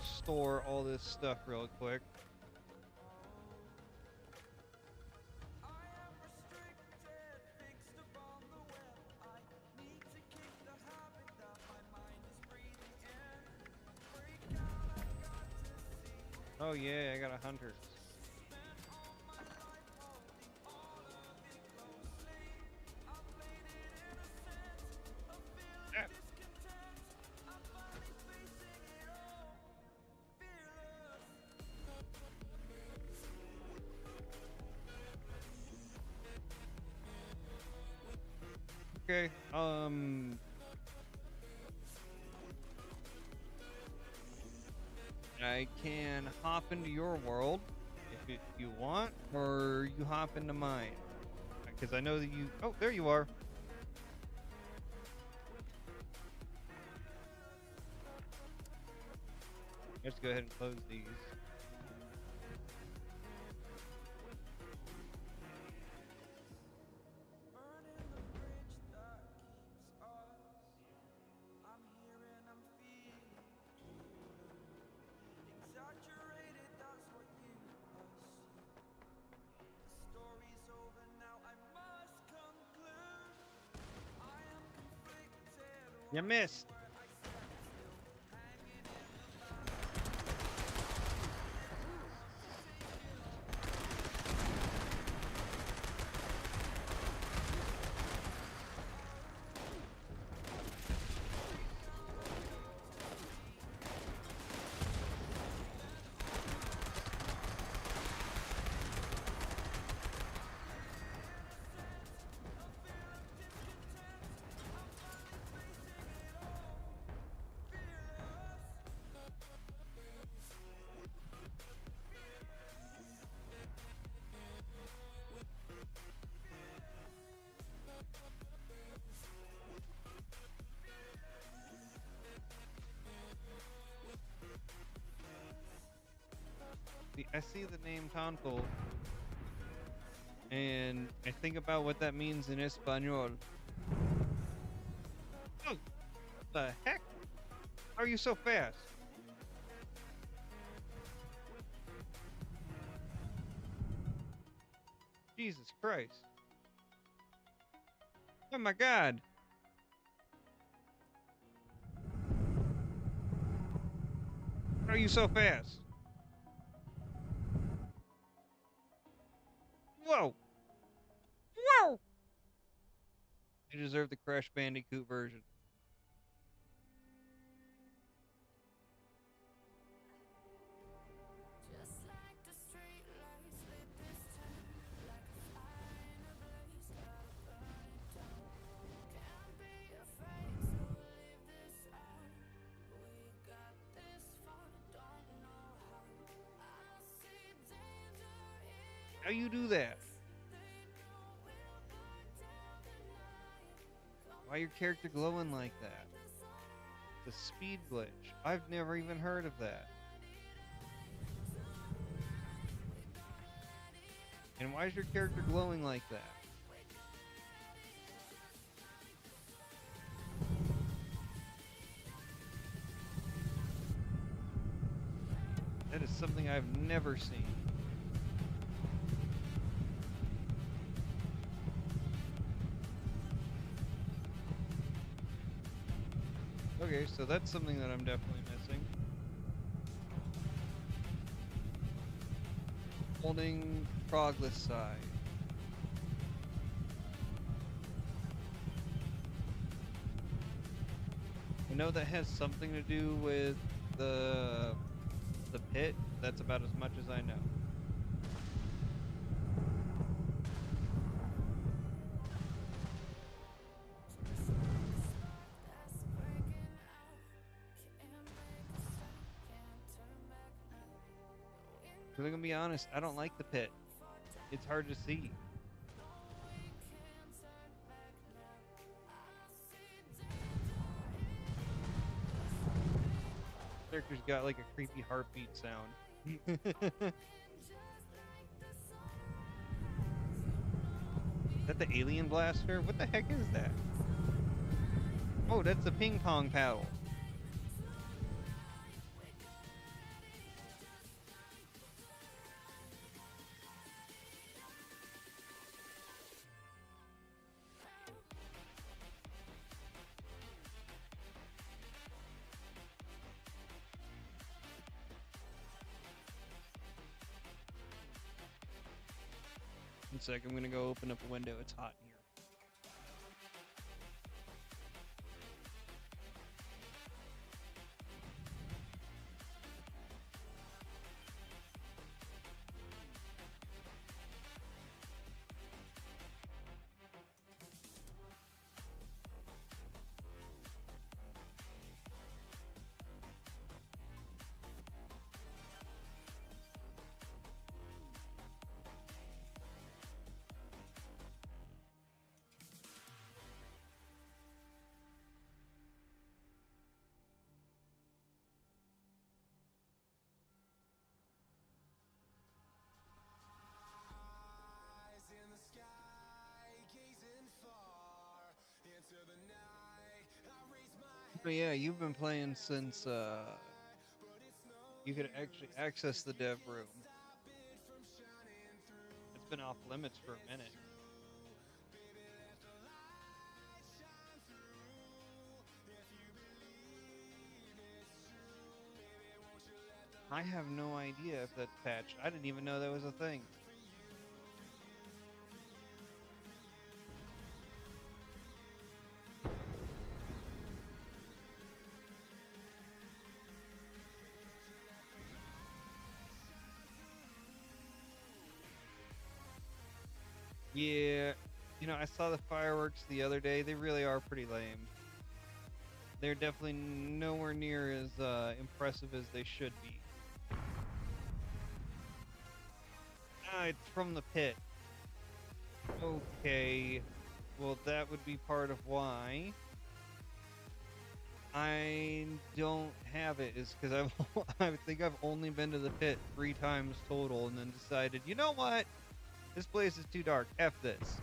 store all this stuff real quick. Oh yeah, I got a hunter. Ah. Okay, I can hop into your world if you want, or you hop into mine. Because I know that you... Oh, there you are. Let's go ahead and close these. You missed. I see the name Tonto, and I think about what that means in Espanol. Oh, the heck? How are you so fast? Jesus Christ. Oh my God. How are you so fast? Whoa! Whoa! You deserve the Crash Bandicoot version. How you do that? Why your character glowing like that? The speed glitch. I've never even heard of that. And why is your character glowing like that? That is something I've never seen. Okay, so that's something that I'm definitely missing. Holding progress side. I know that has something to do with the pit. That's about as much as I know. Because I'm gonna be honest, I don't like the pit. It's hard to see. Character's got like a creepy heartbeat sound. Is that the alien blaster? What the heck is that? Oh, that's the ping pong paddle. One sec, I'm gonna go open up a window. It's hot in here. But yeah, you've been playing since you could actually access the dev room. It's been off limits for a minute. I have no idea if that's patched. I didn't even know that was a thing. Yeah, I saw the fireworks the other day. They really are pretty lame. They're definitely nowhere near as impressive as they should be. Ah, it's from the pit. Okay, well that would be part of why I don't have it. Is because I think I've only been to the pit 3 times total, and then decided, you know what, this place is too dark. F this.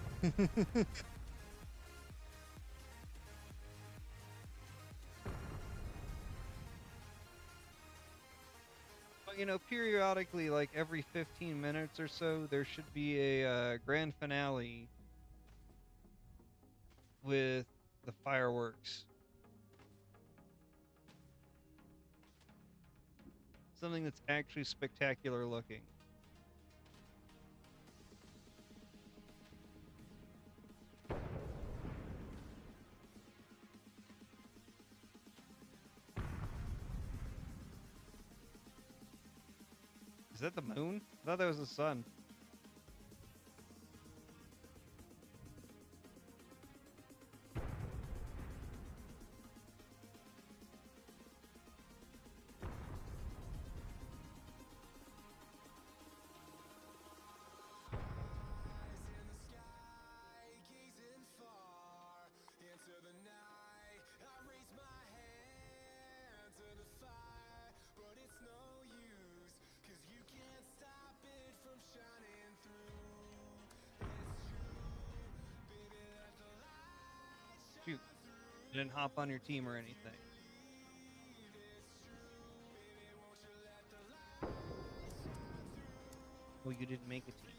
But periodically, like every 15 minutes or so, there should be a grand finale with the fireworks. Something that's actually spectacular looking. Is that the moon? I thought that was the sun. Shoot. You didn't hop on your team or anything. Well, you didn't make a team.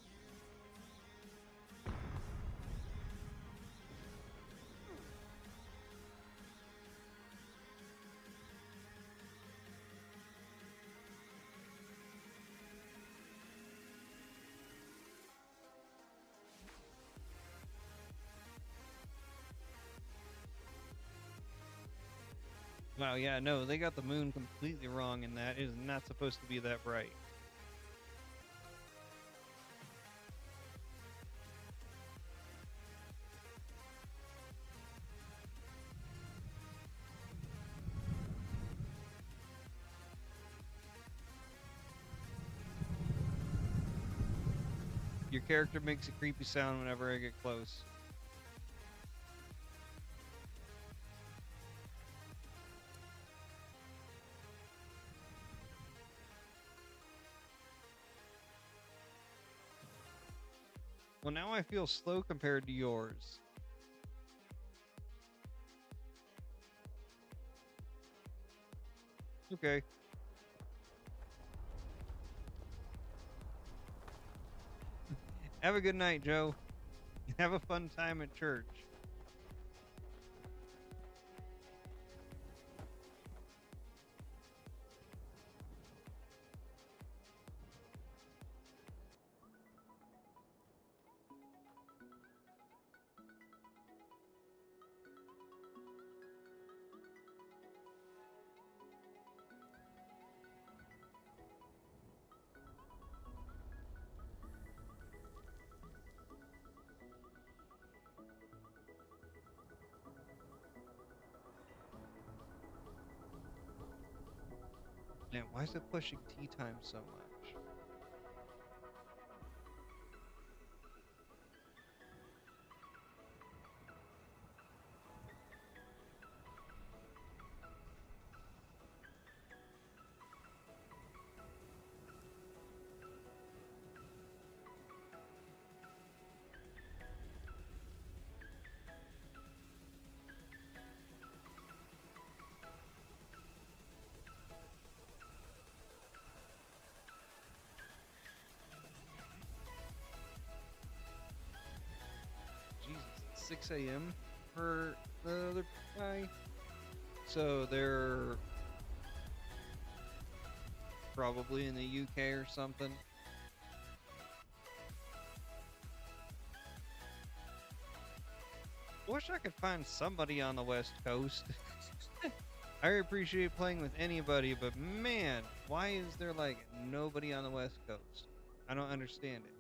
Wow, yeah, no, they got the moon completely wrong, and that is not supposed to be that bright. Your character makes a creepy sound whenever I get close. Well, now I feel slow compared to yours. Okay. Have a good night, Joe. Have a fun time at church. Man, why is it pushing tea time so much? Jesus, it's 6 a.m. for the other guy. So they're probably in the UK or something. Wish I could find somebody on the West Coast. I appreciate playing with anybody, but man, why is there like nobody on the West Coast? I don't understand it.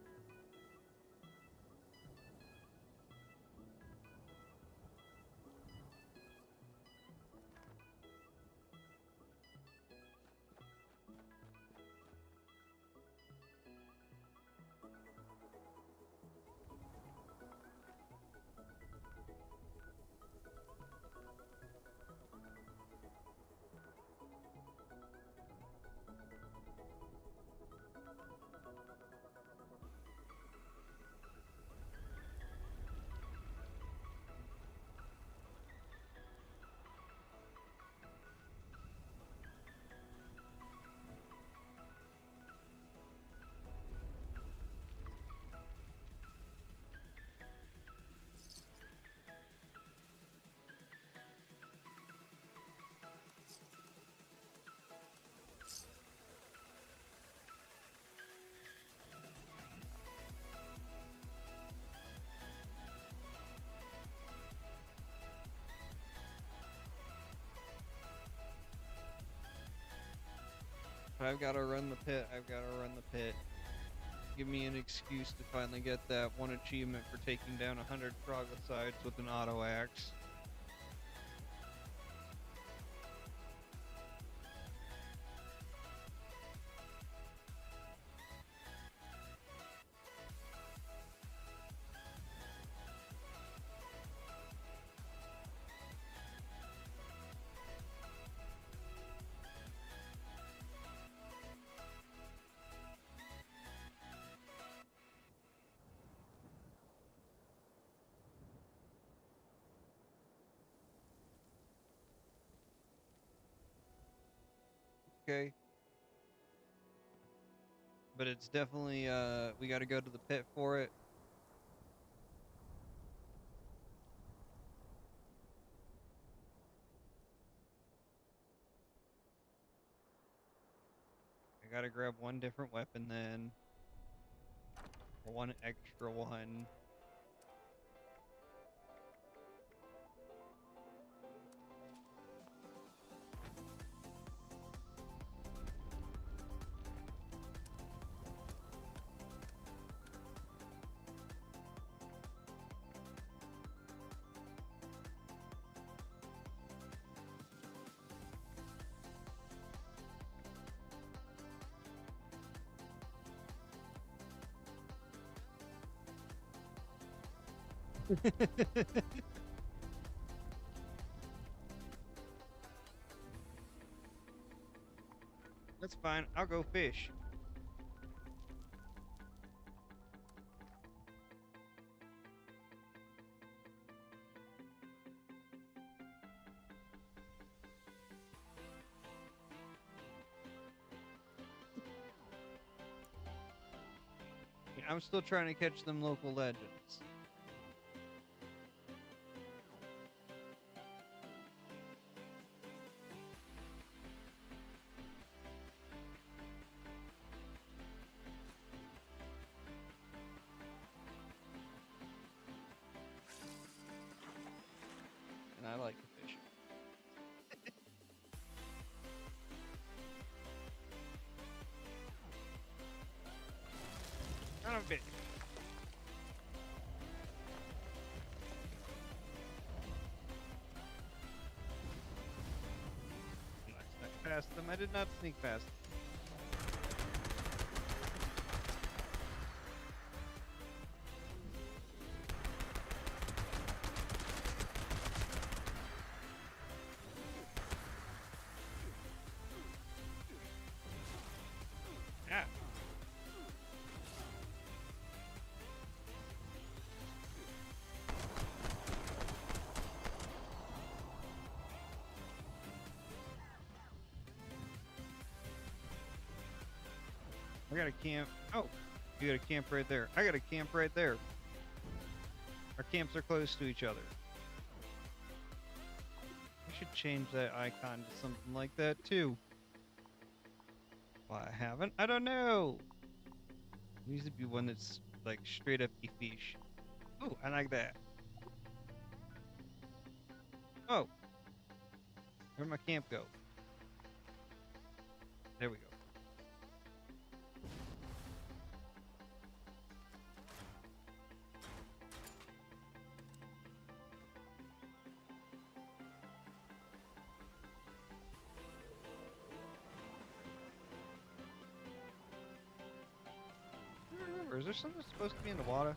If I've got to run the pit, I've got to run the pit. Give me an excuse to finally get that one achievement for taking down 100 troglodytes with an auto axe. Okay. But it's definitely, we gotta go to the pit for it. I gotta grab one different weapon then. Or one extra one. That's fine. I'll go fish. Yeah, I'm still trying to catch them local legends. And I like to fish. Son of a bitch. I snuck past them. I did not sneak past them. Yeah. I got a camp. Oh, you got a camp right there. I got a camp right there. Our camps are close to each other. I should change that icon to something like that too. Wow. Why I haven't? I don't know. It needs to be one that's like straight up fish. Ooh, I like that. Oh, where'd my camp go? There we go. I don't remember. Is there something supposed to be in the water?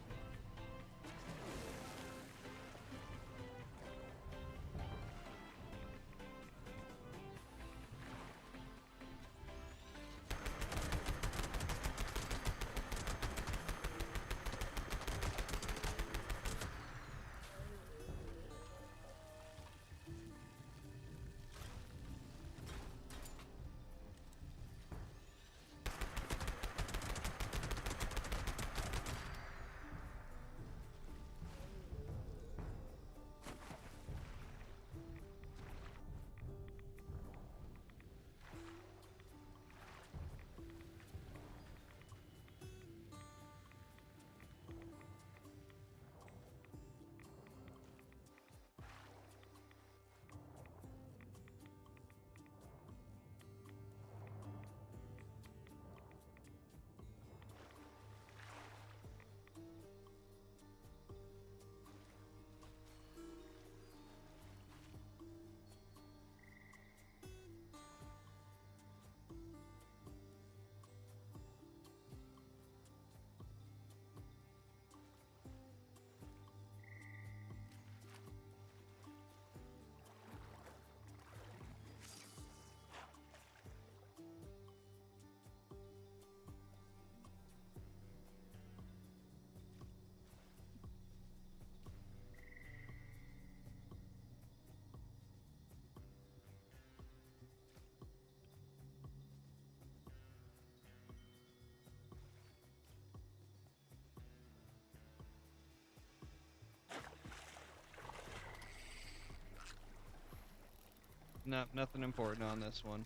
No, nothing important on this one.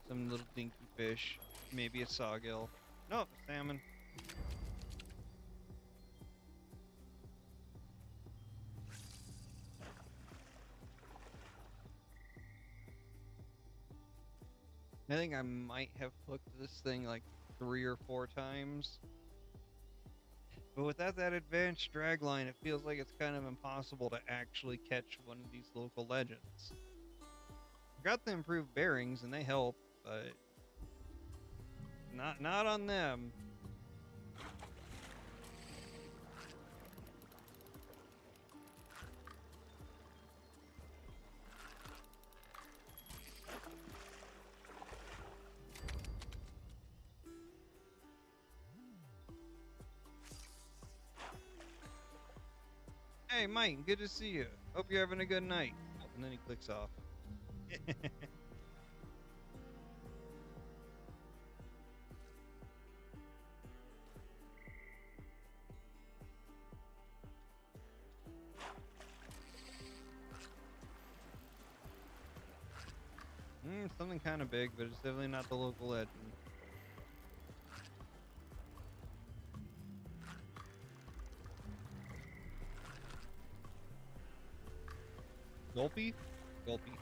Some little dinky fish. Maybe a sawgill. Nope, salmon. I think I might have hooked this thing like 3 or 4 times. But without that advanced drag line, it feels like it's kind of impossible to actually catch one of these local legends. Got the improved bearings and they help, but not on them. Hey Mike, good to see you. Hope you're having a good night. And then he clicks off. Something kind of big, but it's definitely not the local legend. Gulpy? Gulpy.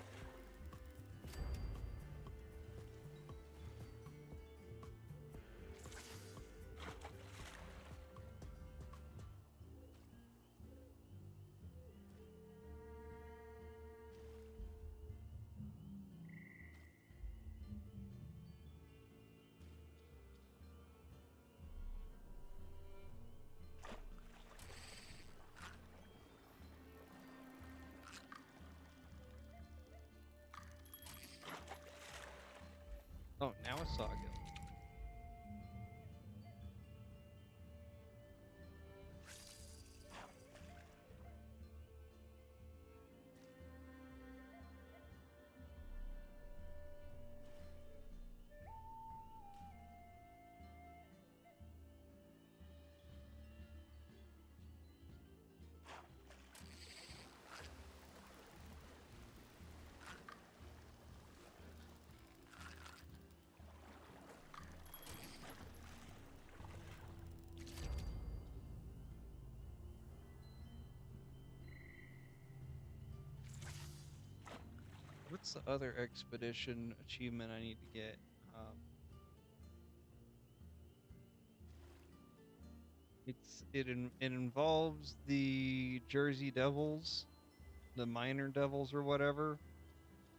Oh, now a sawgill. what's the other expedition achievement I need to get? It involves the Jersey Devils, the minor devils or whatever,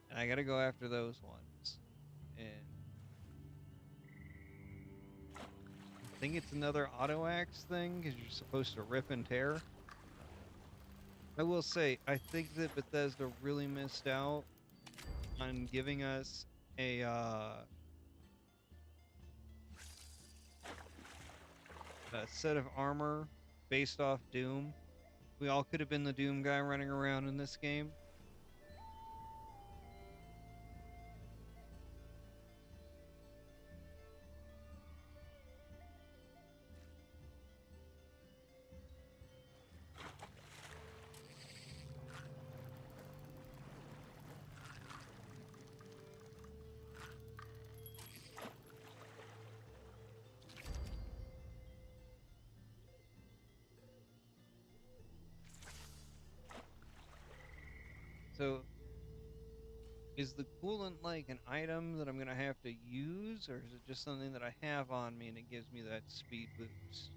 and I gotta go after those ones. And I think it's another auto axe thing because you're supposed to rip and tear. I will say, I think that Bethesda really missed out on giving us a set of armor based off Doom. We all could have been the Doom guy running around in this game. So, is the coolant like an item that I'm gonna have to use, or is it just something that I have on me and it gives me that speed boost?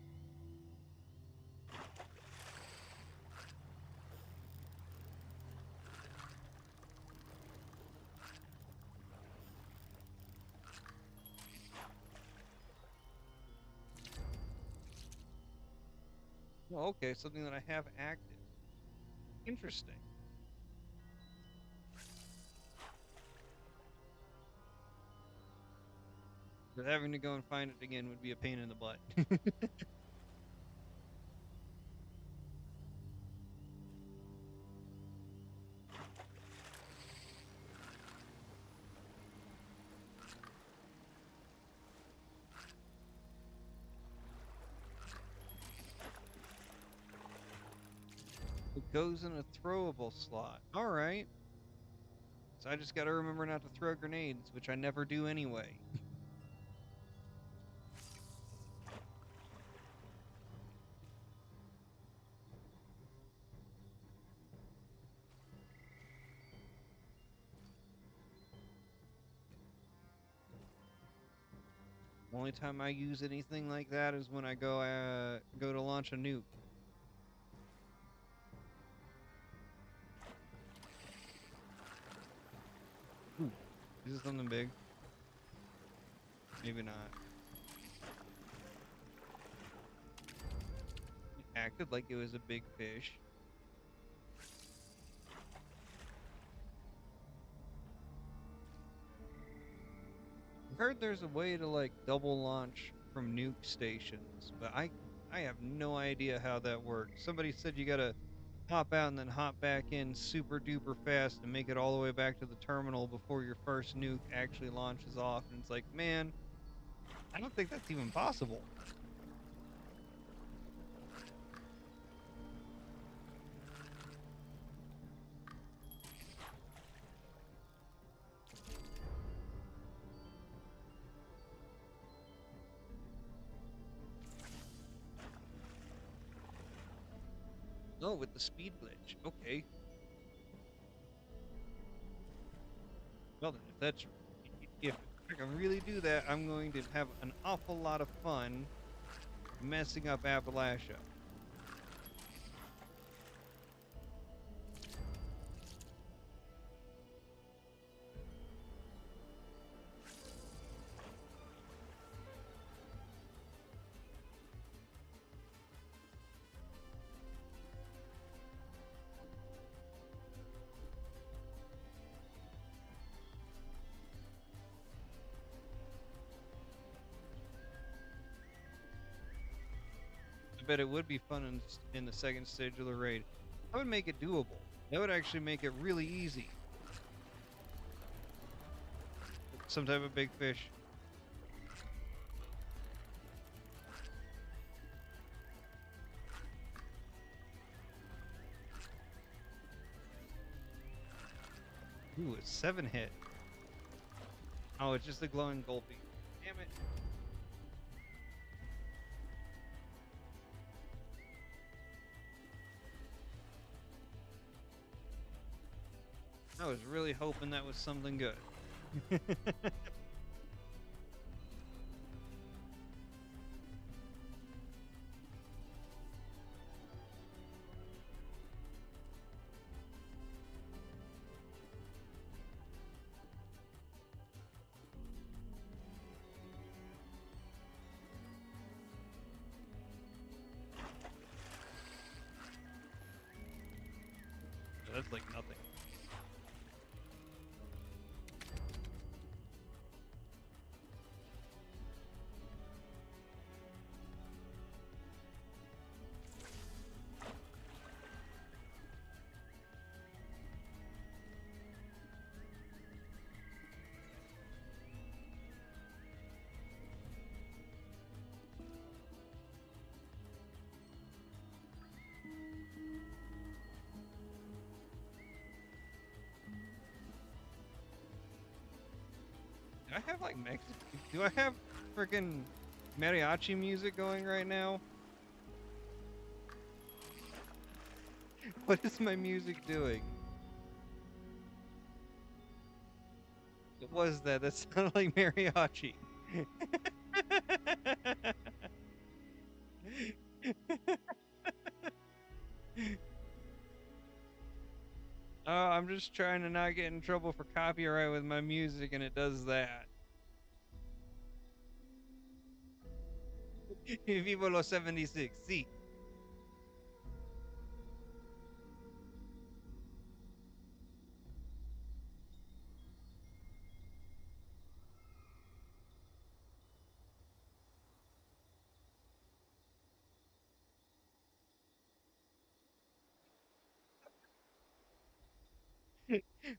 Oh, okay, something that I have active. Interesting. But having to go and find it again would be a pain in the butt. It goes in a throwable slot. All right. So I just got to remember not to throw grenades, which I never do anyway. The only time I use anything like that is when I go to launch a nuke. Ooh, is this something big? Maybe not. It acted like it was a big fish. I heard there's a way to like double launch from nuke stations, but I have no idea how that works. Somebody said you gotta hop out and then hop back in super duper fast and make it all the way back to the terminal before your first nuke actually launches off. And it's like, man, I don't think that's even possible. Oh, with the speed glitch. Okay. Well, then, if I can really do that, I'm going to have an awful lot of fun messing up Appalachia. I bet it would be fun in the second stage of the raid. I would make it doable. That would actually make it really easy. Some type of big fish. Ooh, it's 7 hit. Oh, it's just a glowing gulpy. Damn it. I was really hoping that was something good. That's like nothing. Do I have like Mexican? Do I have freaking mariachi music going right now? What is my music doing? What was that? That sounded like mariachi. Oh, I'm just trying to not get in trouble for copyright with my music, and it does that. Vivo los 76, sí.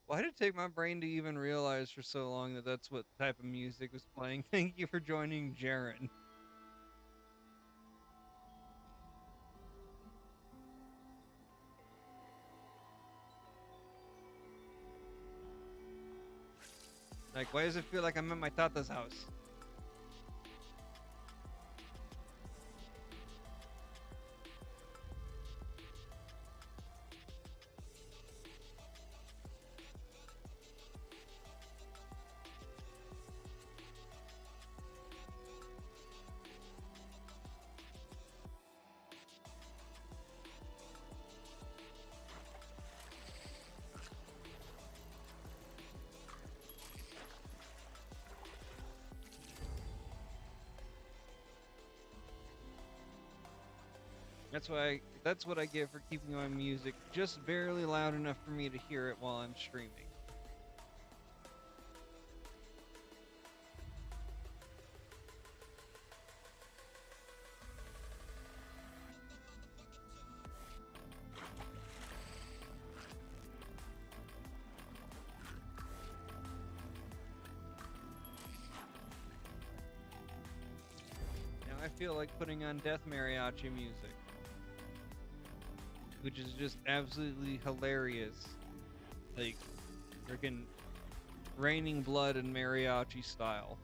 Why did it take my brain to even realize for so long that that's what type of music was playing? Thank you for joining, Jaren. Like, why does it feel like I'm at my Tata's house? That's what I get for keeping my music just barely loud enough for me to hear it while I'm streaming. Now I feel like putting on death mariachi music, which is just absolutely hilarious. Like, freaking raining blood in mariachi style.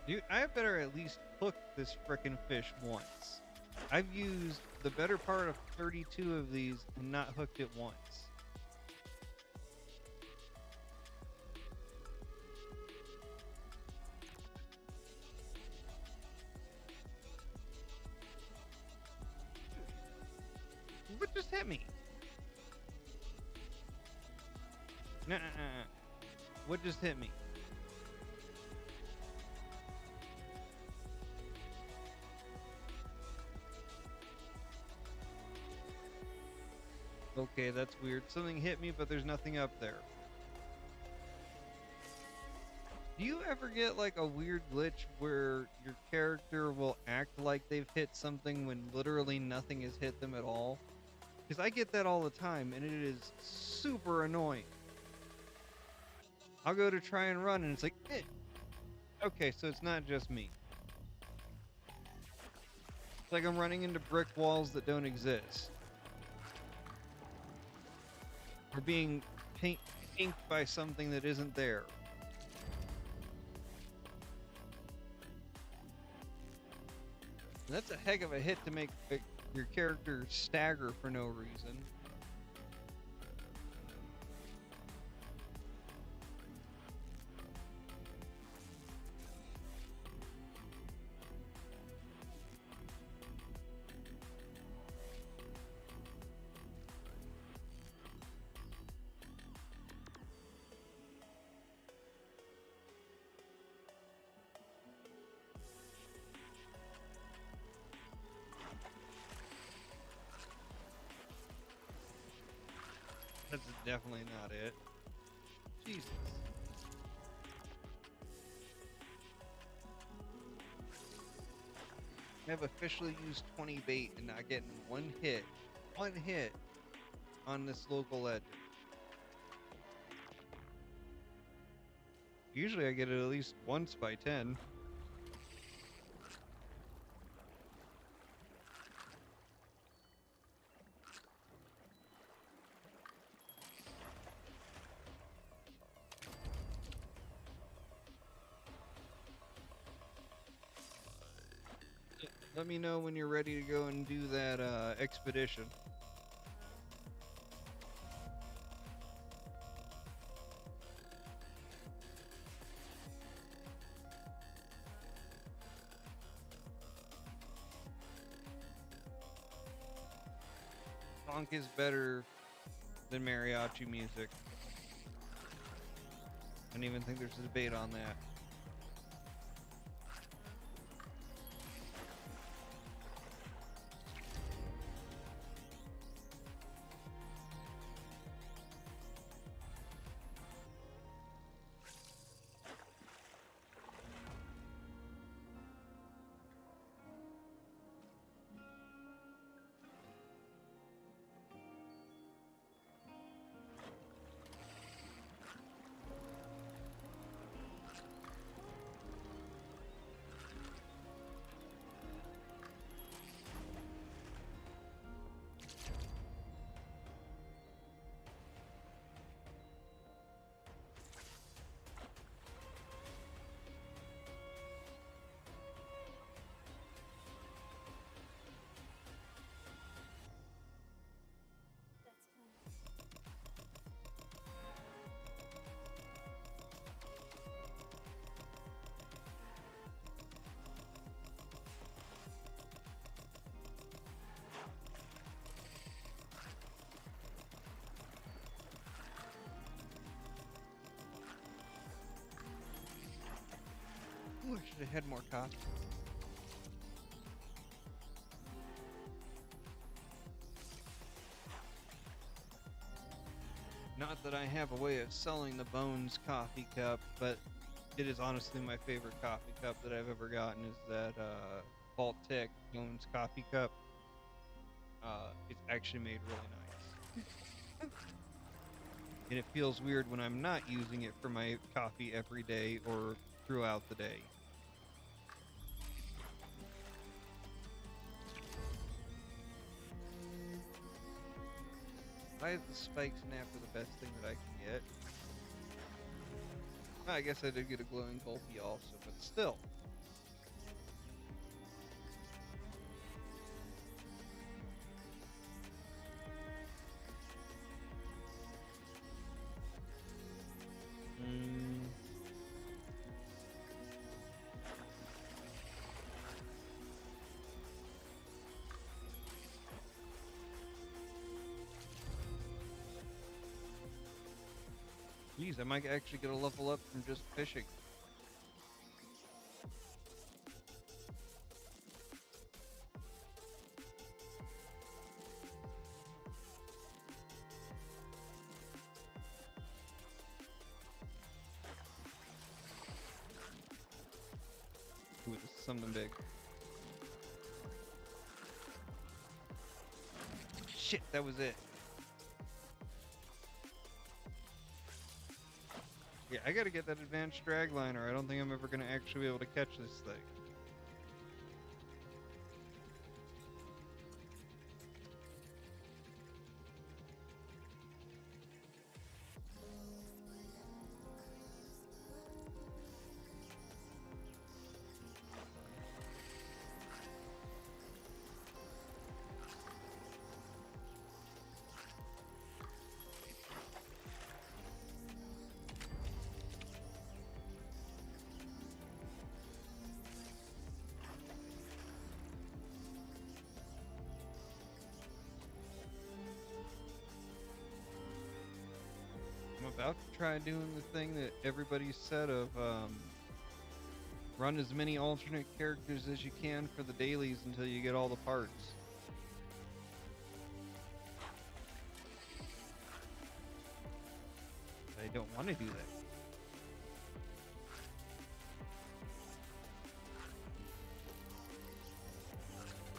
Dude, I better at least hook this frickin' fish once. I've used the better part of 32 of these and not hooked it once. What just hit me? Nuh-uh-uh. What just hit me? Okay, that's weird. Something hit me, but there's nothing up there. Do you ever get like a weird glitch where your character will act like they've hit something when literally nothing has hit them at all? Because I get that all the time, and it is super annoying. I'll go to try and run, and it's like, eh. Okay, so it's not just me. It's like I'm running into brick walls that don't exist. Or being inked by something that isn't there. And that's a heck of a hit to make your character stagger for no reason. That's definitely not it. Jesus. I've officially used 20 bait and not getting one hit on this local legend. Usually I get it at least once by 10. Let me know when you're ready to go and do that expedition. Funk is better than mariachi music. I don't even think there's a debate on that. That's fine. Ooh, I should have had more coffee. Not that I have a way of selling the Bones coffee cup, but it is honestly my favorite coffee cup that I've ever gotten is that Baltic Bones coffee cup. It's actually made really nice. And it feels weird when I'm not using it for my coffee every day or throughout the day. Why is the spike snapper the best thing that I can get? Well, I guess I did get a glowing gulpy also, but still. Geez, I might actually get a level up from just fishing. Ooh, this is something big. Shit, that was it. Yeah, I gotta get that advanced dragliner. I don't think I'm ever gonna actually be able to catch this thing. have to try doing the thing that everybody said of run as many alternate characters as you can for the dailies until you get all the parts. I don't want to do that.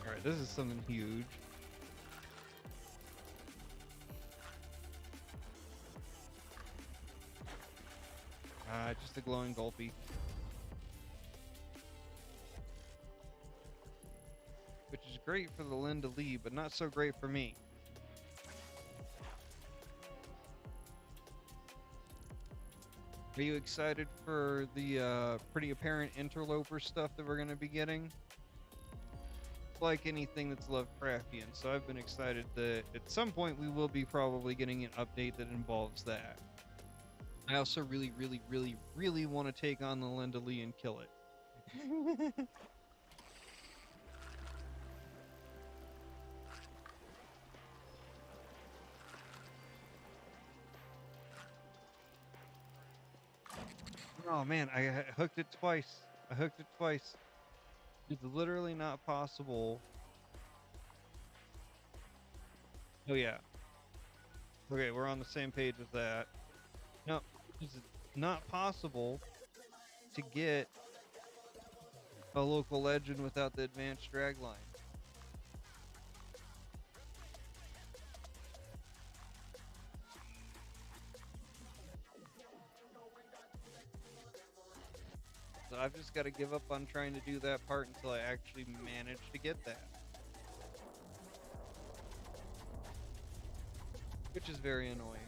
Alright, this is something huge. Just a glowing gulpy. Which is great for the Linda Lee, but not so great for me. Are you excited for the pretty apparent interloper stuff that we're going to be getting? Like anything that's Lovecraftian, so I've been excited that at some point we will be probably getting an update that involves that. I also really want to take on the Linda Lee and kill it. Oh man, I hooked it twice. It's literally not possible. Oh yeah. Okay, we're on the same page with that. No, it's not possible to get a local legend without the advanced drag line. So I've just got to give up on trying to do that part until I actually manage to get that. Which is very annoying.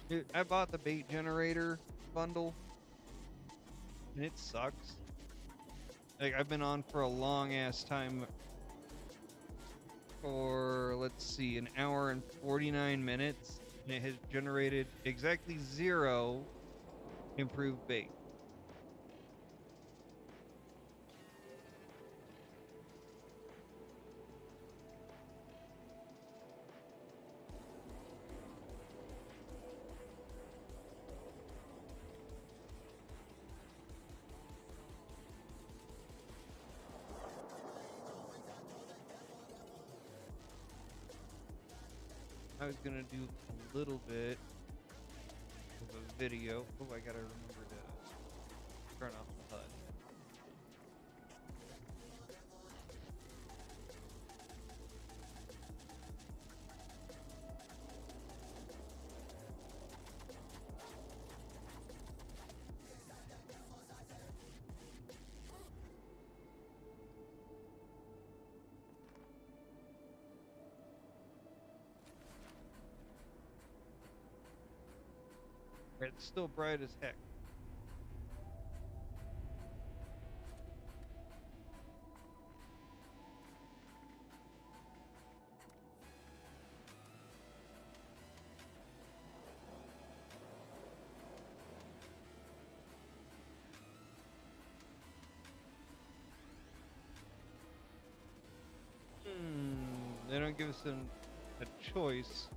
Dude, I bought the bait generator bundle, and it sucks. Like, I've been on for a long ass time for, let's see, an hour and 49 minutes, and it has generated exactly 0 improved bait. I was gonna do a little bit of a video. Oh, I gotta remember to turn off the HUD. It's still bright as heck. They don't give us a choice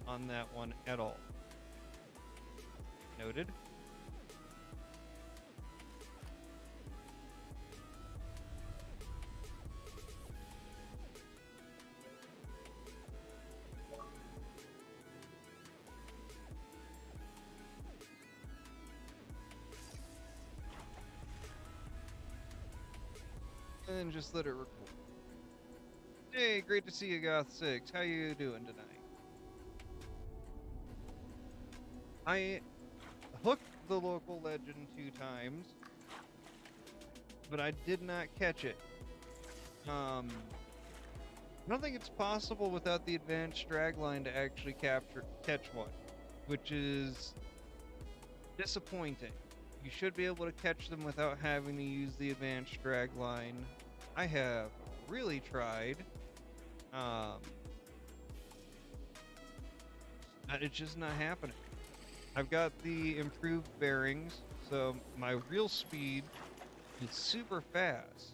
on that one at all. Noted. And then just let it record. Hey, great to see you, Goth6. How you doing tonight? I hooked the local legend 2 times, but I did not catch it. I don't think it's possible without the advanced dragline to actually catch one, which is disappointing. You should be able to catch them without having to use the advanced dragline. I have really tried. It's just not happening. I've got the improved bearings So my reel speed is super fast,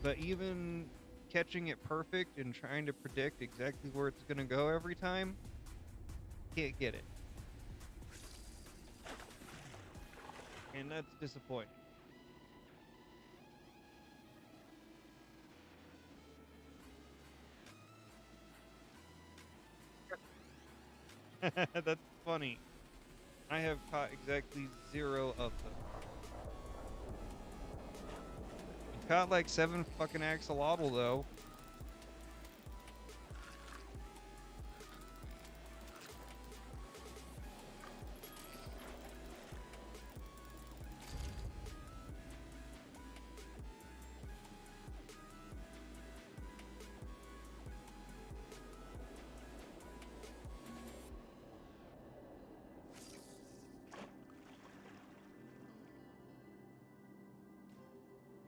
but even catching it perfect and trying to predict exactly where it's gonna go every time, can't get it. And that's disappointing. That's funny. I have caught exactly 0 of them. I caught like 7 fucking axolotl though.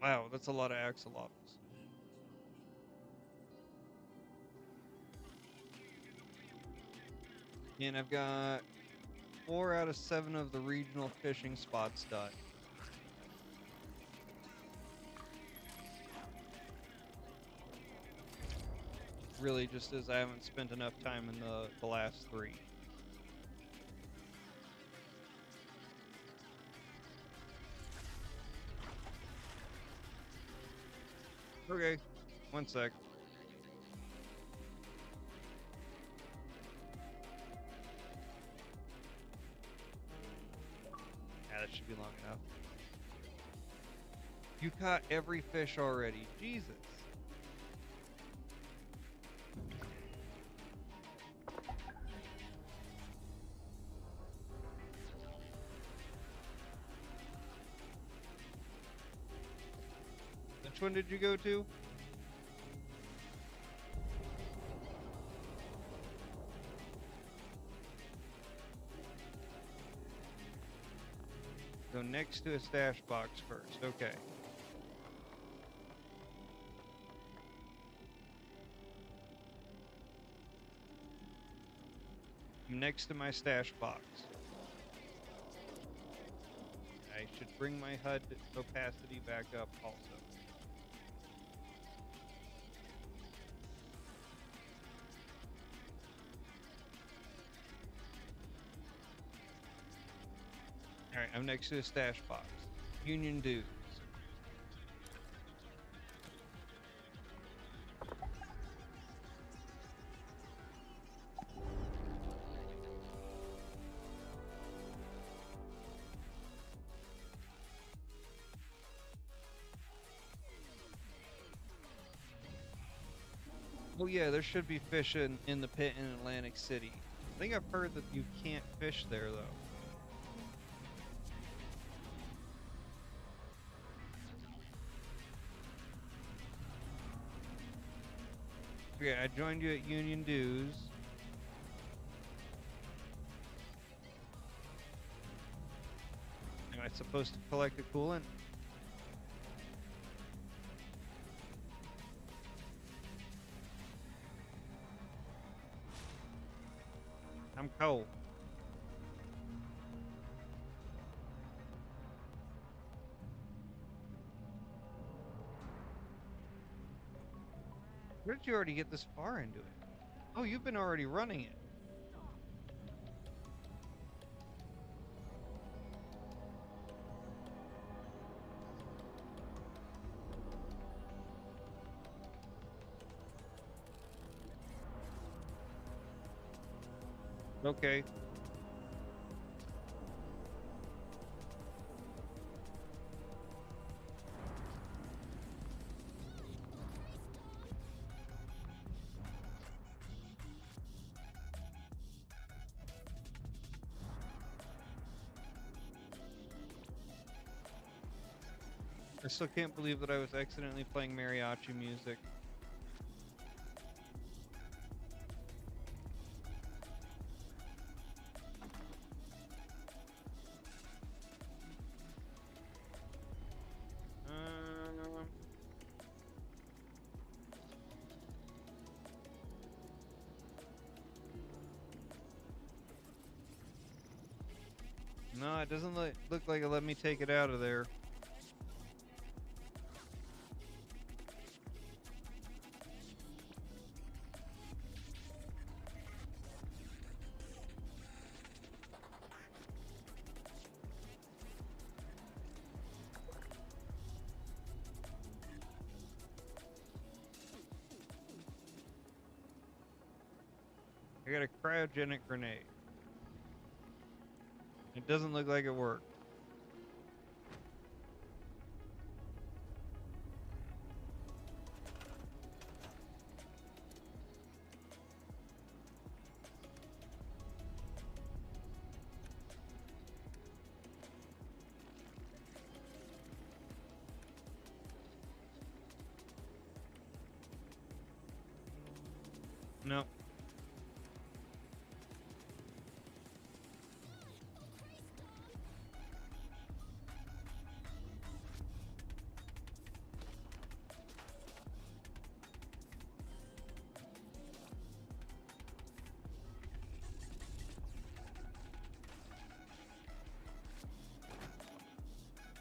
Wow, that's a lot of axolotls. And I've got 4 out of 7 of the regional fishing spots done. Really just as I haven't spent enough time in the last 3. Okay, 1 sec. Yeah, that should be long enough. You caught every fish already. Jesus. Which one did you go to? Go next to a stash box first. Okay. I'm next to my stash box. I should bring my HUD opacity back up also. Alright, I'm next to a stash box. Union dues. Oh yeah, there should be fish in the pit in Atlantic City. I think I've heard that you can't fish there though. Okay, I joined you at Union Dues. Am I supposed to collect a coolant? I'm cold. Where did you already get this far into it? Oh, you've been already running it. Okay. I still can't believe that I was accidentally playing mariachi music. No, it doesn't look like it let me take it out of there. I got a cryogenic grenade. It doesn't look like it worked. No.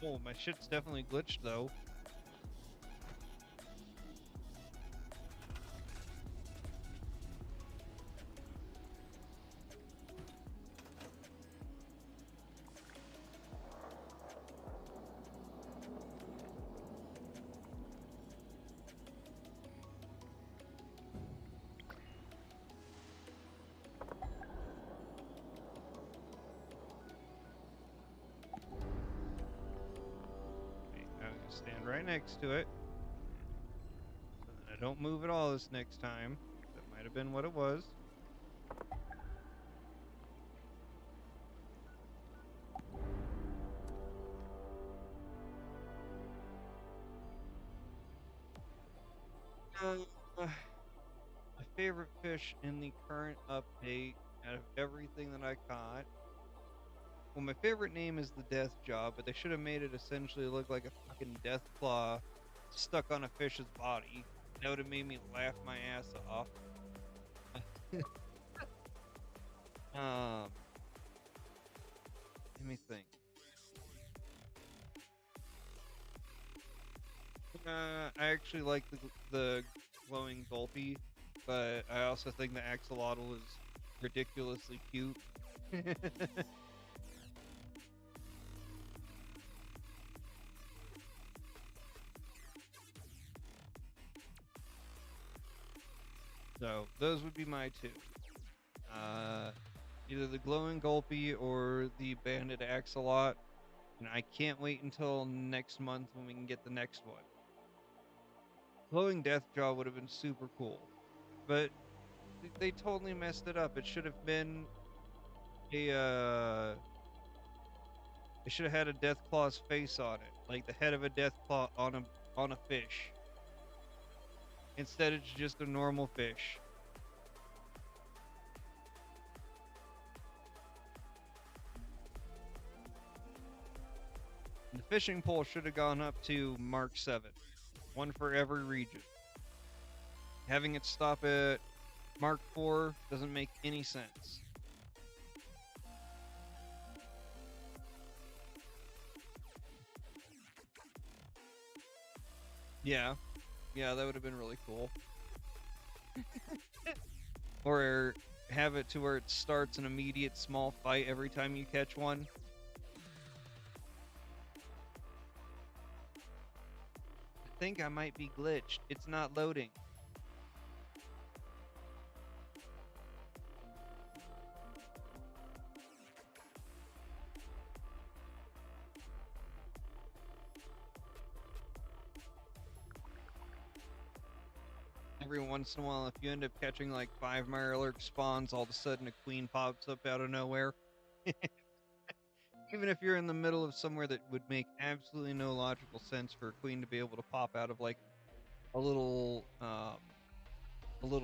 Oh, my shit's definitely glitched though. Okay, I'm gonna stand right next to it. So that I don't move at all this next time. That might have been what it was. My favorite fish in the current update out of everything that I caught. Well, my favorite name is the Death Jaw, but they should have made it essentially look like a fucking death claw stuck on a fish's body. That would have made me laugh my ass off. Let me think. I actually like the glowing gulpy, but I also think the axolotl is ridiculously cute. So those would be my two. Either the glowing gulpy or the banded axolot. And I can't wait until next month when we can get the next one. Glowing Deathjaw would have been super cool, but they totally messed it up. It should have been a it should have had a Deathclaw's face on it, like the head of a Deathclaw on a fish. Instead, it's just a normal fish. The fishing pole should have gone up to Mark 7. One for every region. Having it stop at Mark 4 doesn't make any sense. Yeah. Yeah, that would have been really cool. Or have it to where it starts an immediate small fight every time you catch one. I think I might be glitched. It's not loading. Every once in a while, if you end up catching like 5 Mirelurk spawns, all of a sudden a queen pops up out of nowhere. Even if you're in the middle of somewhere that would make absolutely no logical sense for a queen to be able to pop out of like a little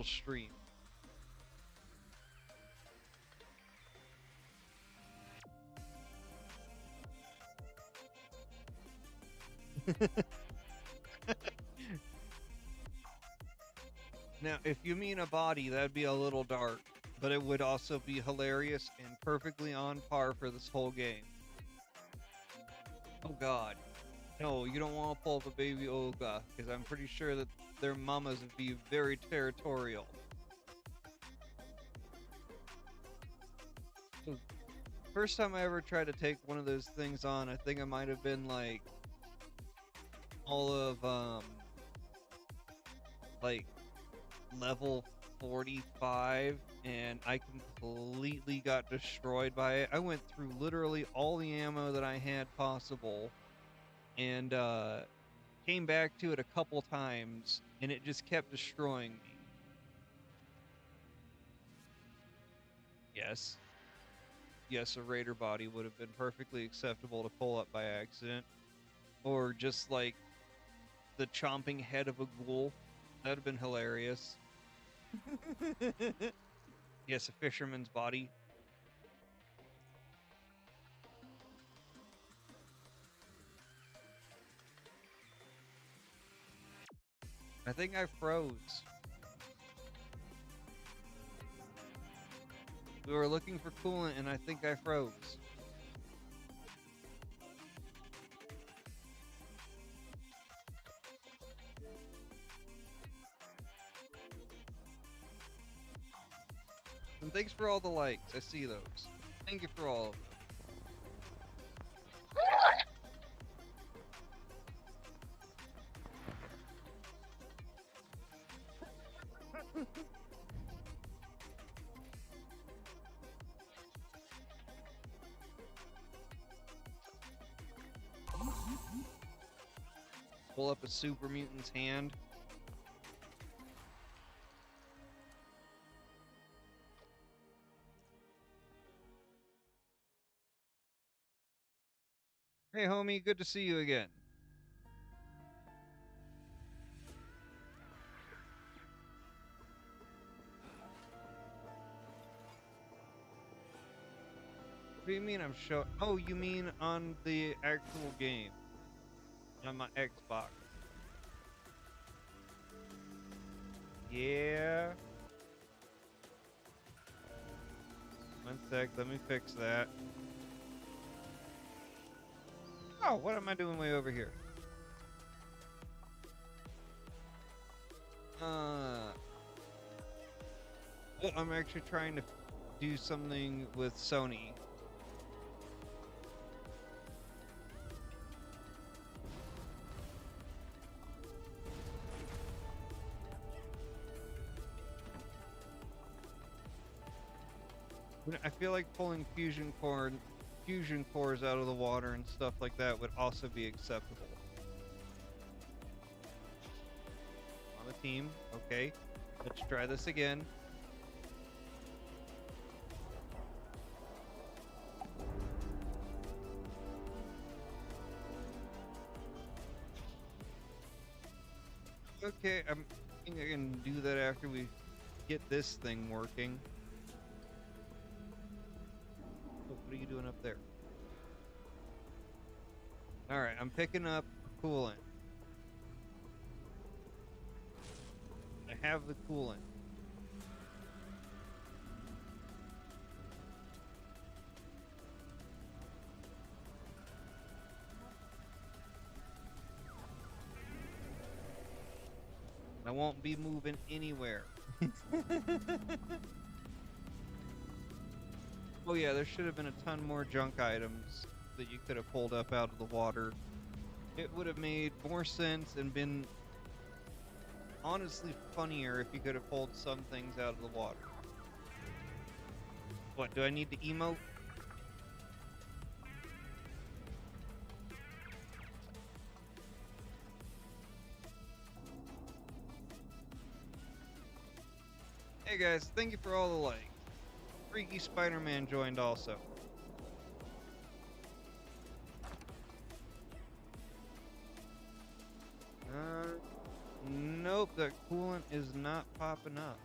stream. Now, if you mean a body, that'd be a little dark, but it would also be hilarious and perfectly on par for this whole game. Oh God. No, you don't want to pull up a baby Olga, because I'm pretty sure that their mamas would be very territorial. So, first time I ever tried to take one of those things on, I think I might have been like all of like level 45, and I completely got destroyed by it. I went through literally all the ammo that I had possible, and came back to it a couple times, and it just kept destroying me. Yes. Yes, a raider body would have been perfectly acceptable to pull up by accident. Or just like the chomping head of a ghoul. That'd have been hilarious. Yes, a fisherman's body. I think I froze. We were looking for coolant, and I think I froze. And thanks for all the likes. I see those. Thank you for all of them. Pull up a super mutant's hand. Hey homie, good to see you again. What do you mean I'm showing? Oh, you mean on the actual game. On my Xbox. Yeah. One sec, let me fix that. Oh, what am I doing way over here? Well, I'm actually trying to do something with Sony. I feel like pulling fusion cores out of the water and stuff like that would also be acceptable. On the team, okay. Let's try this again. Okay, I think I can do that after we get this thing working. What are you doing up there? Alright, I'm picking up coolant. I have the coolant. I won't be moving anywhere. Oh yeah, there should have been a ton more junk items that you could have pulled up out of the water. It would have made more sense and been honestly funnier if you could have pulled some things out of the water. What, do I need to emote? Hey guys, thank you for all the likes. Freaky Spider-Man joined also. Nope, that coolant is not popping up.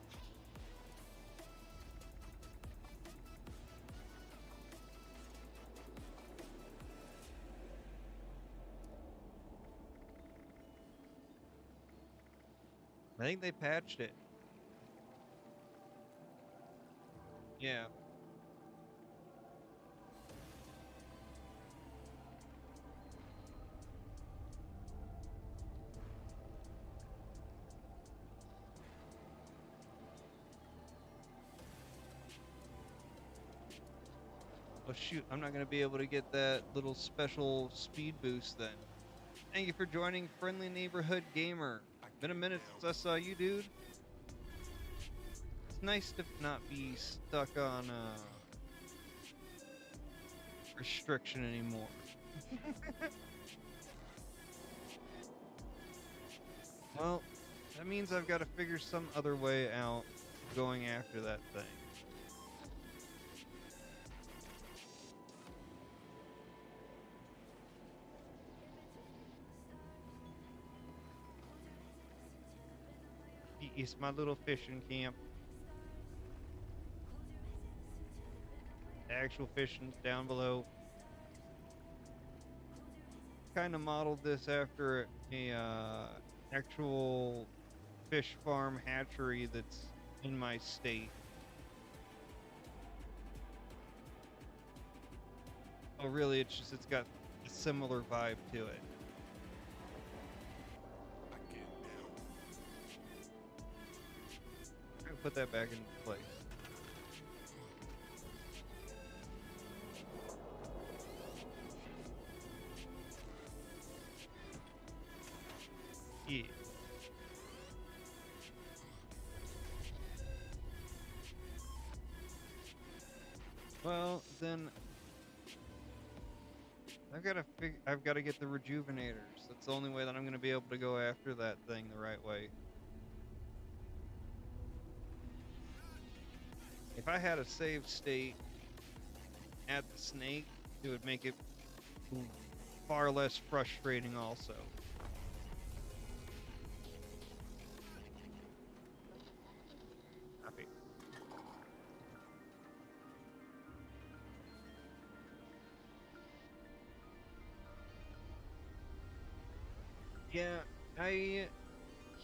I think they patched it. Yeah. shoot, I'm not gonna be able to get that little special speed boost then. Thank you for joining Friendly Neighborhood Gamer. Been a minute since I saw you, dude. It's nice to not be stuck on restriction anymore. Well, that means I've got to figure some other way out going after that thing. It's my little fishing camp. The actual fishing's down below. Kind of modeled this after a actual fish farm hatchery that's in my state. Oh, really? It's got a similar vibe to it. I'm gonna put that back into place. Yeah. Well, then I've got to get the rejuvenators. That's the only way that I'm going to be able to go after that thing the right way. If I had a save state at the snake, it would make it far less frustrating also. Copy. Yeah, I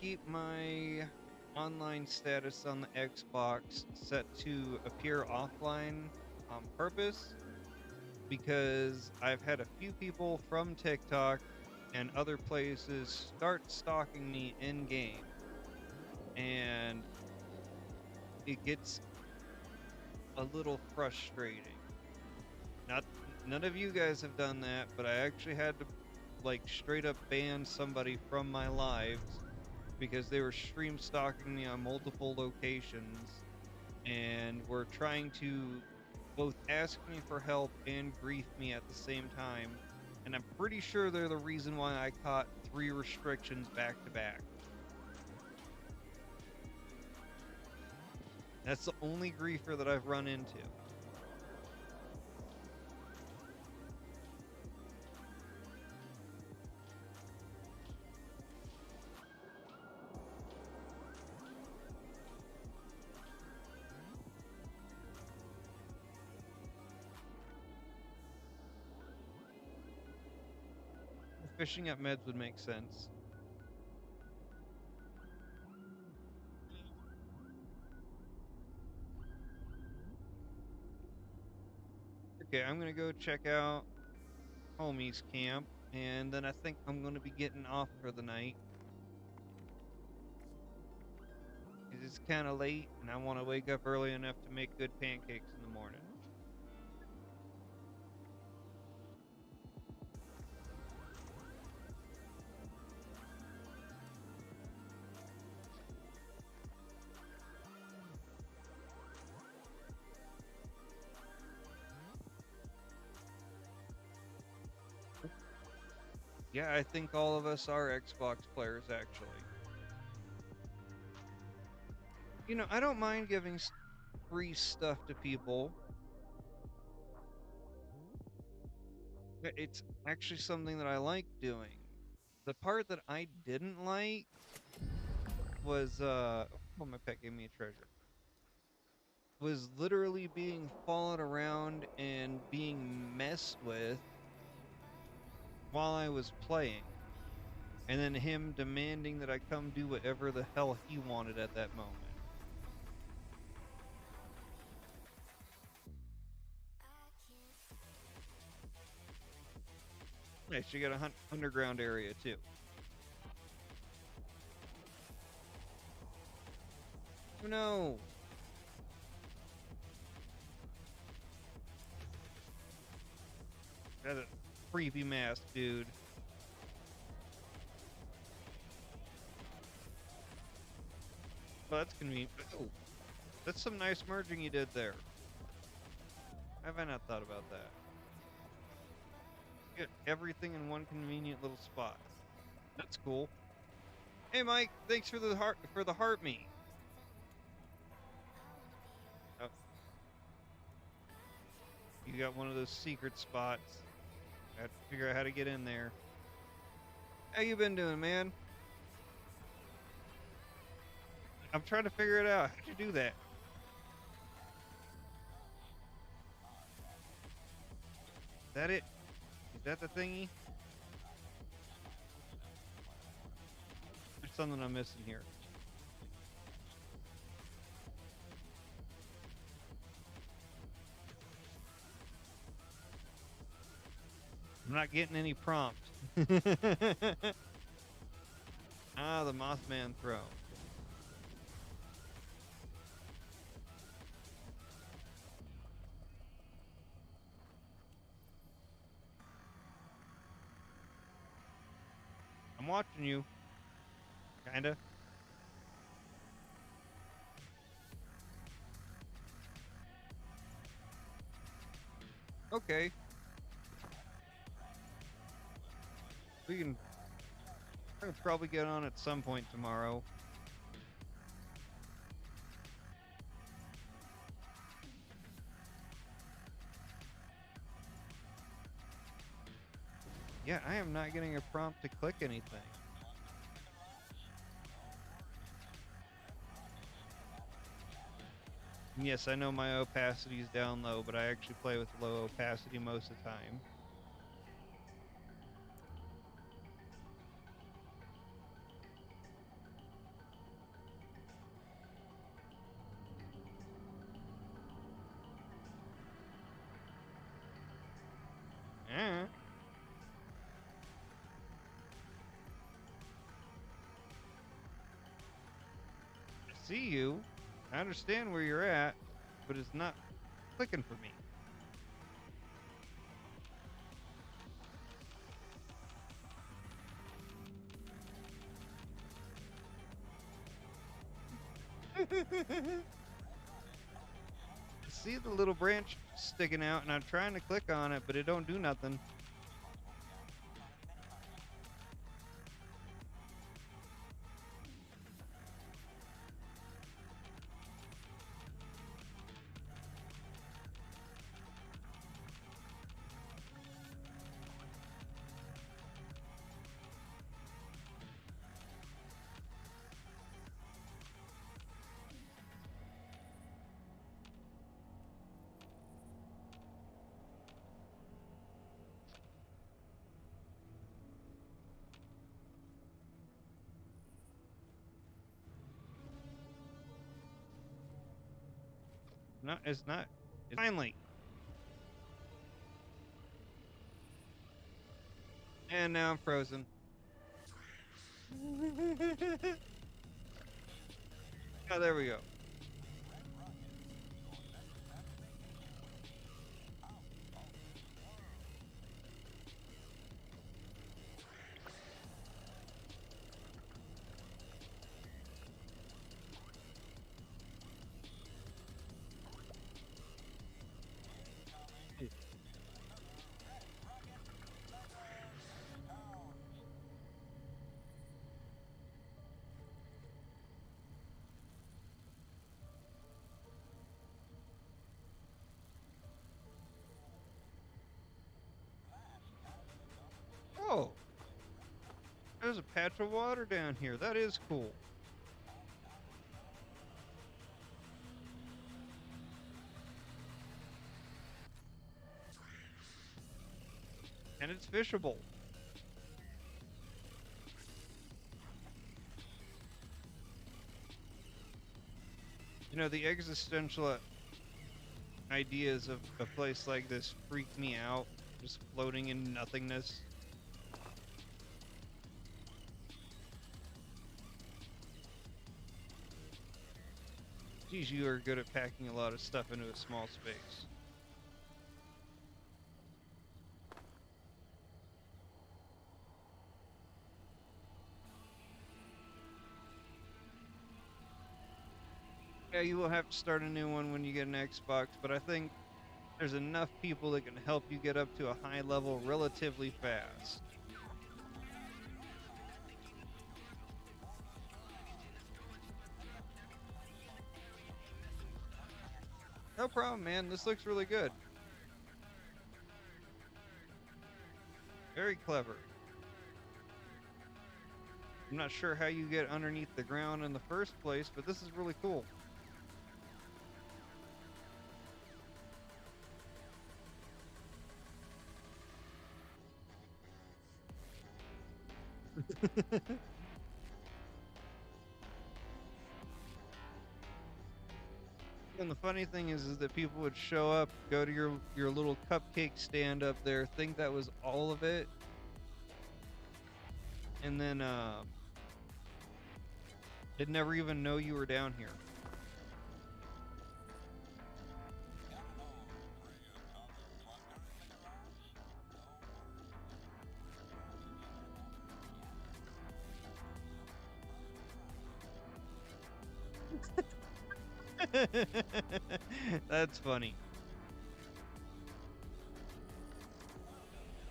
keep my online status on the Xbox set to appear offline on purpose because I've had a few people from TikTok and other places start stalking me in game, and it gets a little frustrating. None of you guys have done that, but I actually had to like straight up ban somebody from my lives because they were stream stalking me on multiple locations and were trying to both ask me for help and grief me at the same time. And I'm pretty sure they're the reason why I caught 3 restrictions back to back. That's the only griefer that I've run into. Fishing at meds would make sense. Okay, I'm gonna go check out homie's camp, and then I think I'm gonna be getting off for the night. 'Cause it's kind of late, and I want to wake up early enough to make good pancakes in the morning. Yeah, I think all of us are Xbox players, actually. You know, I don't mind giving free stuff to people. It's actually something that I like doing. The part that I didn't like was, oh, my pet gave me a treasure. Was literally being followed around and being messed with while I was playing. And then him demanding that I come do whatever the hell he wanted at that moment. Nice, you got a underground area too. Oh no! That a creepy mask, dude. Well, that's convenient. Oh, that's some nice merging you did there. Have I not thought about that? Get everything in one convenient little spot. That's cool. Hey, Mike, thanks for the heart me. Oh. You got one of those secret spots. I have to figure out how to get in there. How you been doing, man? I'm trying to figure it out. How'd you do that? Is that it? Is that the thingy? There's something I'm missing here. I'm not getting any prompt. Ah, the Mothman throne. I'm watching you. Kinda. Okay. We can probably get on at some point tomorrow. Yeah, I am not getting a prompt to click anything. And yes, I know my opacity is down low, but I actually play with low opacity most of the time. Eh. I see you. I understand where you're at, but it's not clicking for me. See the little branch sticking out, and I'm trying to click on it, but it don't do nothing. No, it's not. Finally. And now I'm frozen. Oh, there we go. Oh, there's a patch of water down here. That is cool. And it's fishable. You know, the existential ideas of a place like this freak me out. Just floating in nothingness. Geez, you are good at packing a lot of stuff into a small space. Yeah, you will have to start a new one when you get an Xbox, but I think there's enough people that can help you get up to a high level relatively fast. No problem, man. This looks really good. Very clever. I'm not sure how you get underneath the ground in the first place, but this is really cool. And the funny thing is that people would show up, go to your little cupcake stand up there, think that was all of it, and then they'd never even know you were down here. That's funny.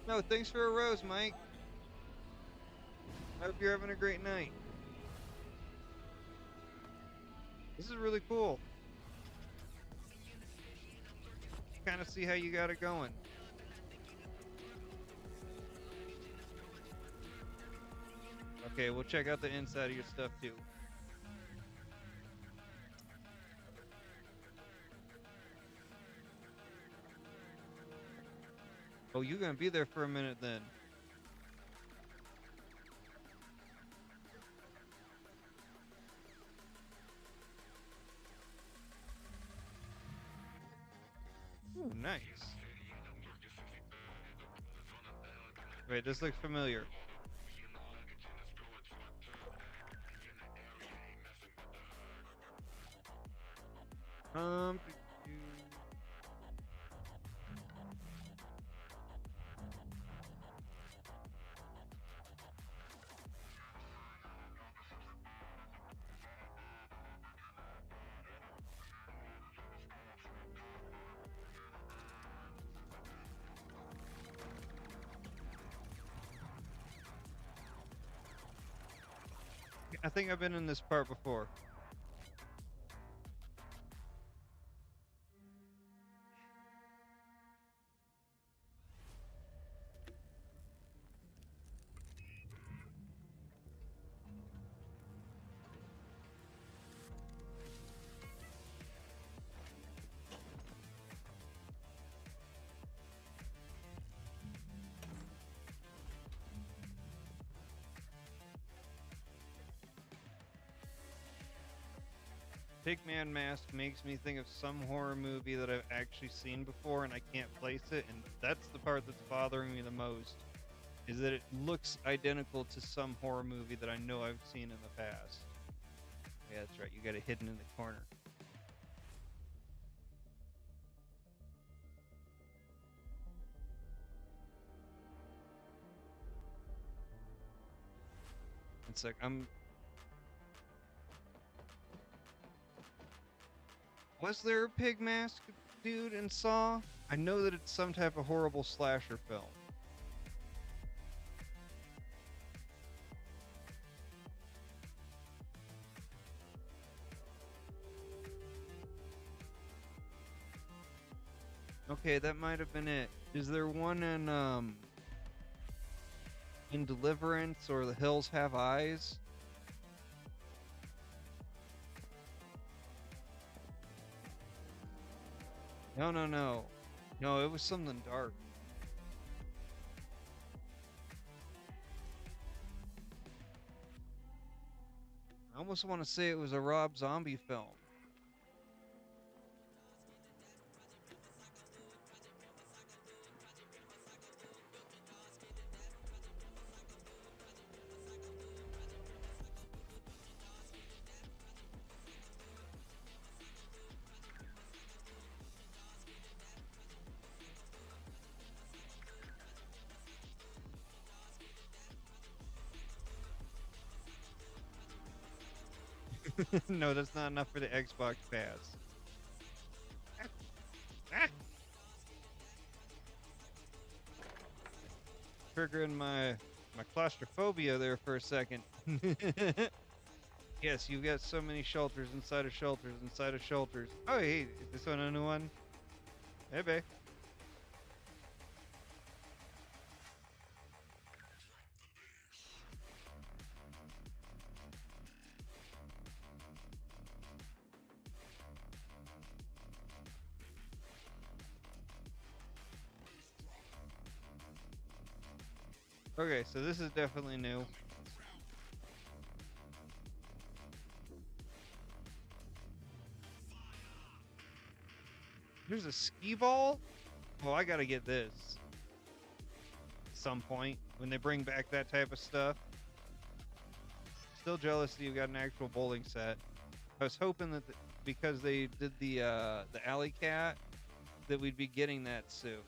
No, thanks for a rose, Mike. I hope you're having a great night. This is really cool. Kind of see how you got it going. Okay, we'll check out the inside of your stuff too. Oh, you're gonna be there for a minute then. Ooh, nice. Wait, this looks familiar. Um, I think I've been in this part before. Pigman Mask makes me think of some horror movie that I've actually seen before and I can't place it, and that's the part that's bothering me the most, is that it looks identical to some horror movie that I know I've seen in the past. Yeah, that's right, you got it hidden in the corner. It's like, was there a pig mask dude in Saw? I know that it's some type of horrible slasher film. Okay, that might have been it. Is there one in Deliverance or The Hills Have Eyes? No, no, no. No, it was something dark. I almost want to say it was a Rob Zombie film. No, that's not enough for the Xbox Pass. Ah! Triggering my claustrophobia there for a second. Yes, you've got so many shelters inside of shelters inside of shelters. Oh, hey, is this one a new one? Hey, babe. Okay, so this is definitely new. There's a skee ball? Oh, I gotta get this. At some point, when they bring back that type of stuff. Still jealous that you've got an actual bowling set. I was hoping that because they did the Alley Cat, that we'd be getting that soon.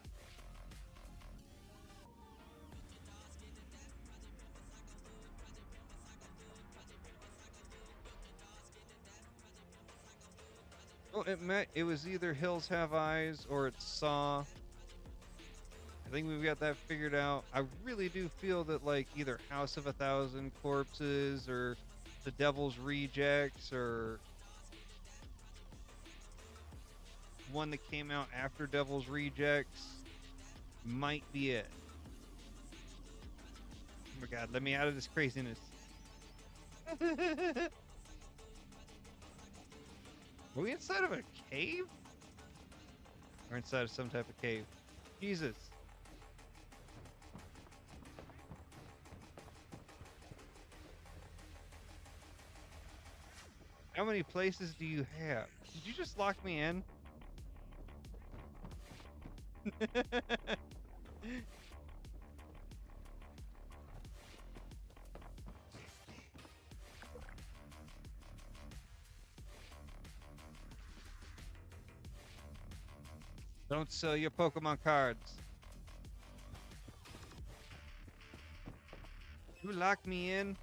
Well, it was either Hills Have Eyes or it's Saw. I think we've got that figured out. I really do feel that like either House of a Thousand Corpses or The Devil's Rejects or one that came out after Devil's Rejects might be it. Oh my god, let me out of this craziness. Are we inside of a cave? Or inside of some type of cave? Jesus. How many places do you have? Did you just lock me in? Don't sell your Pokemon cards. You locked me in.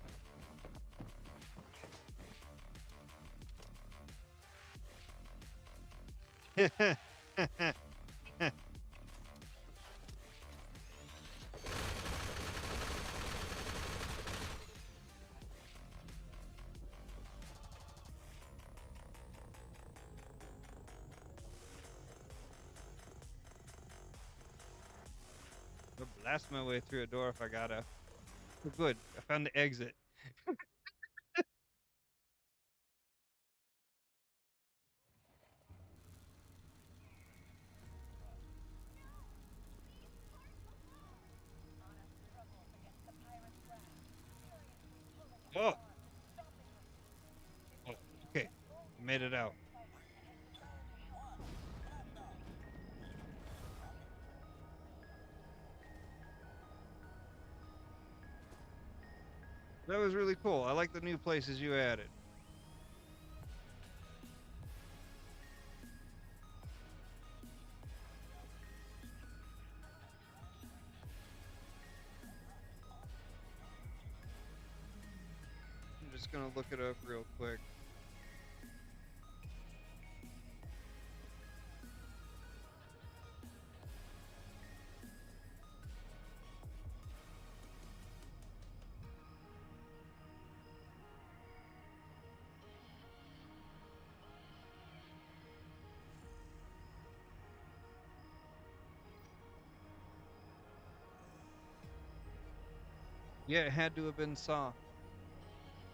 I'll blast my way through a door if I gotta. Oh, good. I found the exit. Oh. Oh, okay. Made it out. That was really cool. I like the new places you added. I'm just gonna look it up real quick. Yeah, it had to have been Saw.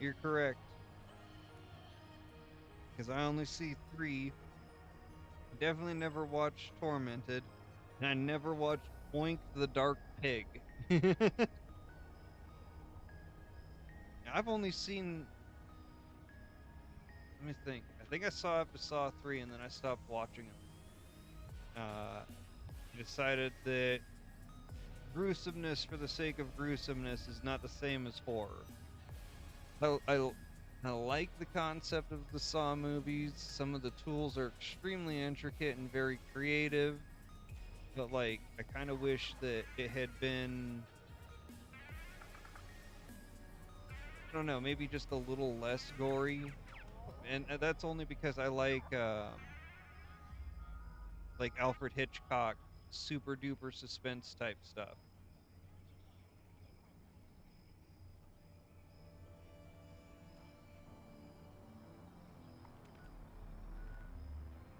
You're correct. Because I only see 3. I definitely never watched Tormented. And I never watched Oink the Dark Pig. I've only seen... Let me think. I think I saw up to Saw 3 and then I stopped watching them. I decided that gruesomeness for the sake of gruesomeness is not the same as horror. I like the concept of the Saw movies. Some of the tools are extremely intricate and very creative. But like, I kind of wish that it had been, I don't know, maybe just a little less gory. And that's only because I like Alfred Hitchcock, super duper suspense type stuff.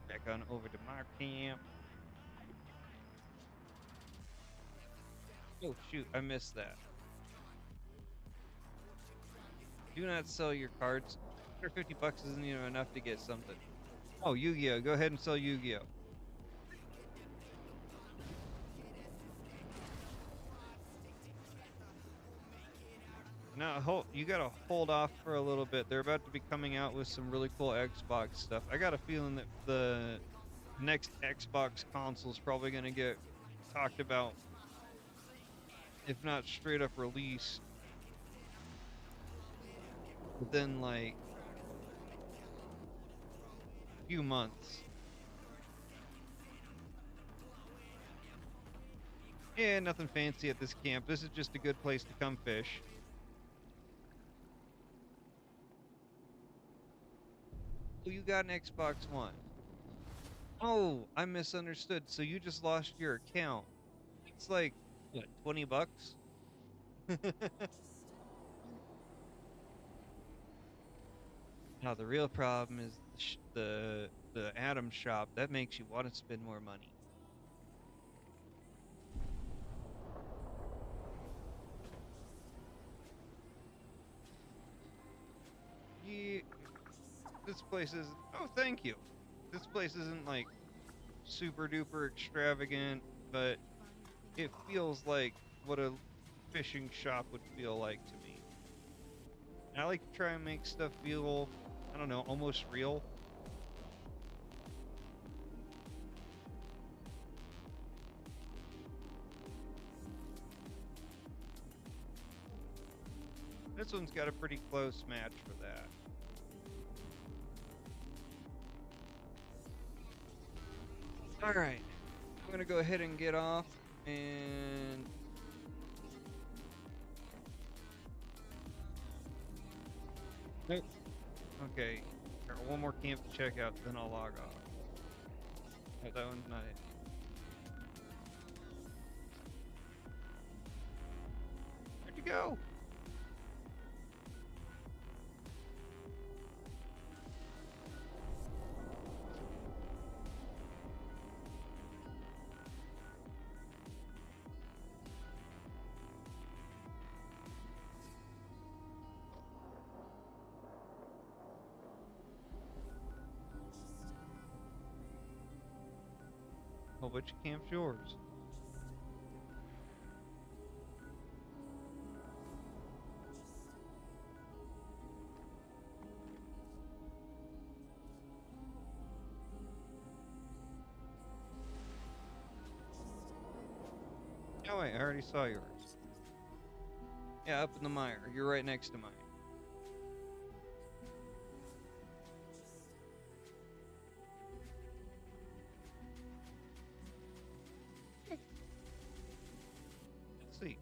Back on over to my camp. Oh shoot, I missed that. Do not sell your cards. $150 isn't even enough to get something. Oh, Yu-Gi-Oh! Go ahead and sell Yu-Gi-Oh! No, you gotta hold off for a little bit. They're about to be coming out with some really cool Xbox stuff. I got a feeling that the next Xbox console is probably gonna get talked about, if not straight up released, within like a few months. Yeah, nothing fancy at this camp. This is just a good place to come fish. Oh, you got an Xbox One. Oh, I misunderstood. So you just lost your account. It's like, what, $20? Now the real problem is the Atom Shop. That makes you want to spend more money. Yeah, this place is. Oh, thank you. This place isn't like super duper extravagant, but it feels like what a fishing shop would feel like to me. I like to try and make stuff feel, I don't know, almost real. This one's got a pretty close match for that. Alright, I'm gonna go ahead and get off and nope. Okay, got one more camp to check out, then I'll log off. Oh, that one's not it. Where'd you go? Oh, which camp's yours? Oh wait, I already saw yours. Yeah, up in the mire. You're right next to mine. Let's see.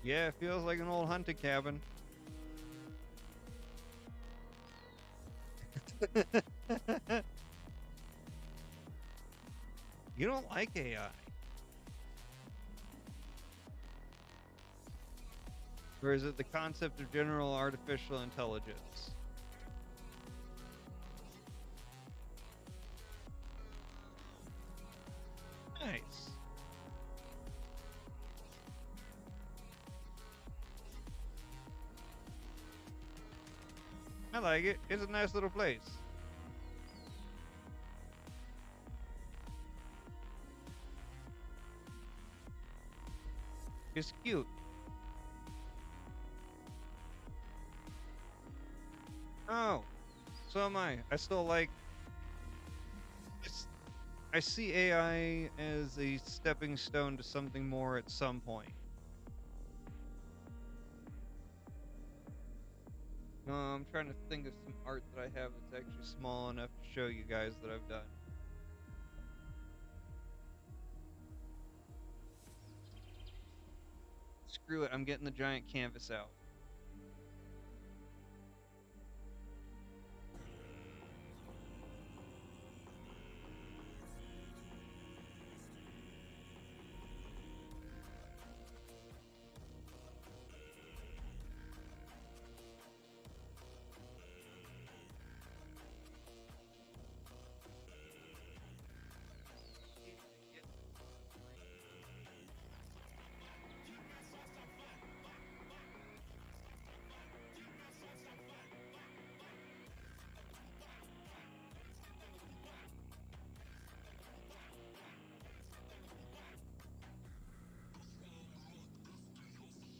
Yeah, it feels like an old hunting cabin. You don't like AI. Or is it the concept of general artificial intelligence? Nice. I like it. It's a nice little place. It's cute. Oh, so am I. I still like. I see AI as a stepping stone to something more at some point. I'm trying to think of some art that I have that's actually small enough to show you guys that I've done. Screw it, I'm getting the giant canvas out.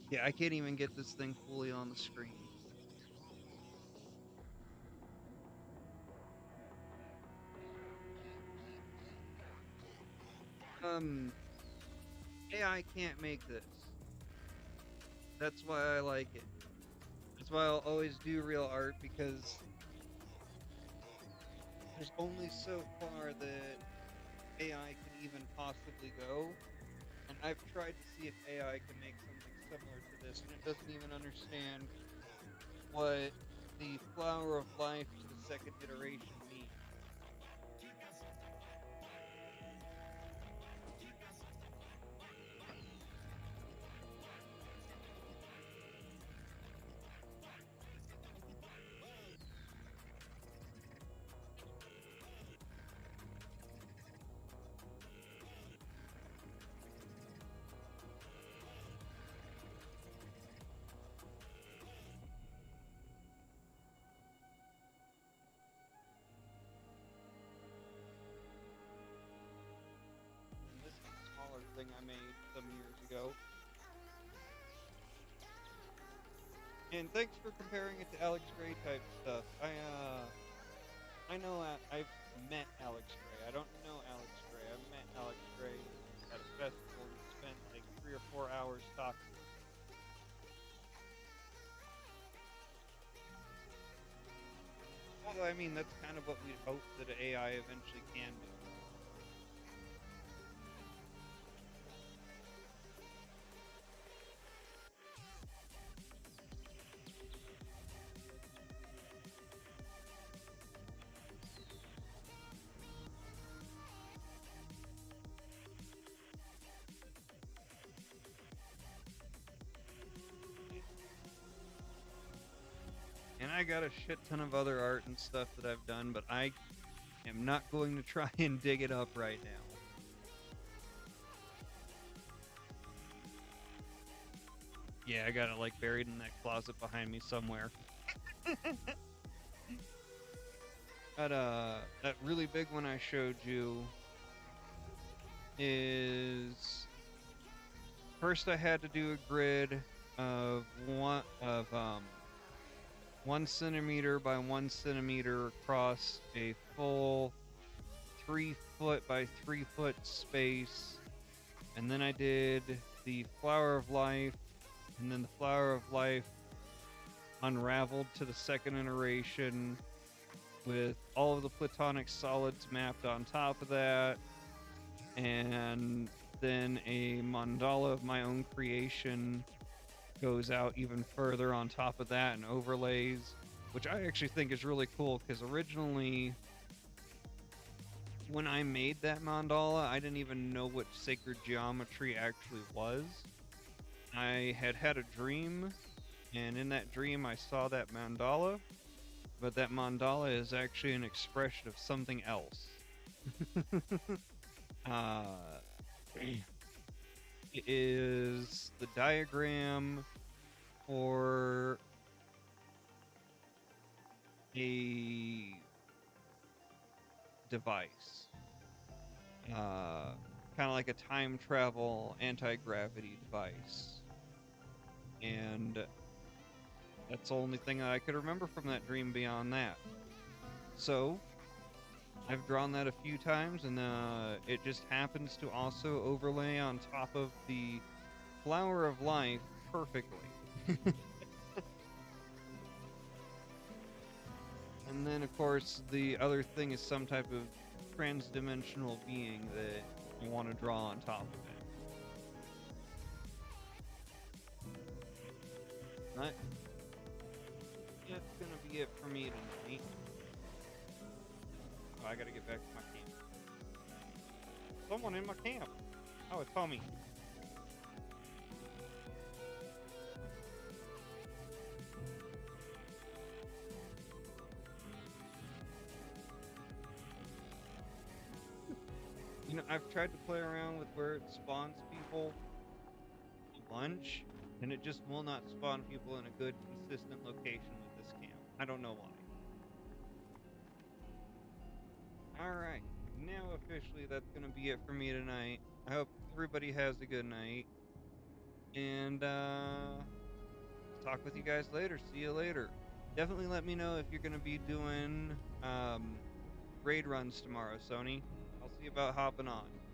Yeah, I can't even get this thing fully on the screen. AI can't make this. That's why I like it. That's why I'll always do real art, because there's only so far that AI can even possibly go. And I've tried to see if AI can make something similar to this, and it doesn't even understand what the flower of life to the second iteration means. And this is a smaller thing I made some years ago. And thanks for comparing it to Alex Gray type stuff. I know I've met Alex Gray. I don't know Alex Gray. I met Alex Gray at a festival and spent like 3 or 4 hours talking. Although, I mean, that's kind of what we'd hope that an AI eventually can do. And I got a shit ton of other art and stuff that I've done, but I am not going to try and dig it up right now. Yeah, I got it like buried in that closet behind me somewhere. That really big one I showed you is, first I had to do a grid of 1 centimeter by 1 centimeter across a full 3 foot by 3 foot space, and then I did the flower of life, and then the flower of life unraveled to the second iteration with all of the platonic solids mapped on top of that, and then a mandala of my own creation goes out even further on top of that and overlays, which I actually think is really cool, because originally when I made that mandala, I didn't even know what sacred geometry actually was. I had a dream, and in that dream I saw that mandala, but that mandala is actually an expression of something else. It is the diagram for a device. Kind of like a time travel anti-gravity device. And that's the only thing that I could remember from that dream beyond that. So, I've drawn that a few times, and it just happens to also overlay on top of the flower of life perfectly. And then, of course, the other thing is some type of trans-dimensional being that you want to draw on top of it. That, that's gonna be it for me tonight. Oh, I gotta get back to my camp. Someone in my camp. Oh, it's Tommy. You know, I've tried to play around with where it spawns people a bunch, and it just will not spawn people in a good, consistent location with this camp. I don't know why. Alright, now officially that's gonna be it for me tonight. I hope everybody has a good night. And talk with you guys later. See you later. Definitely let me know if you're gonna be doing raid runs tomorrow, Sony. I'll see about hopping on.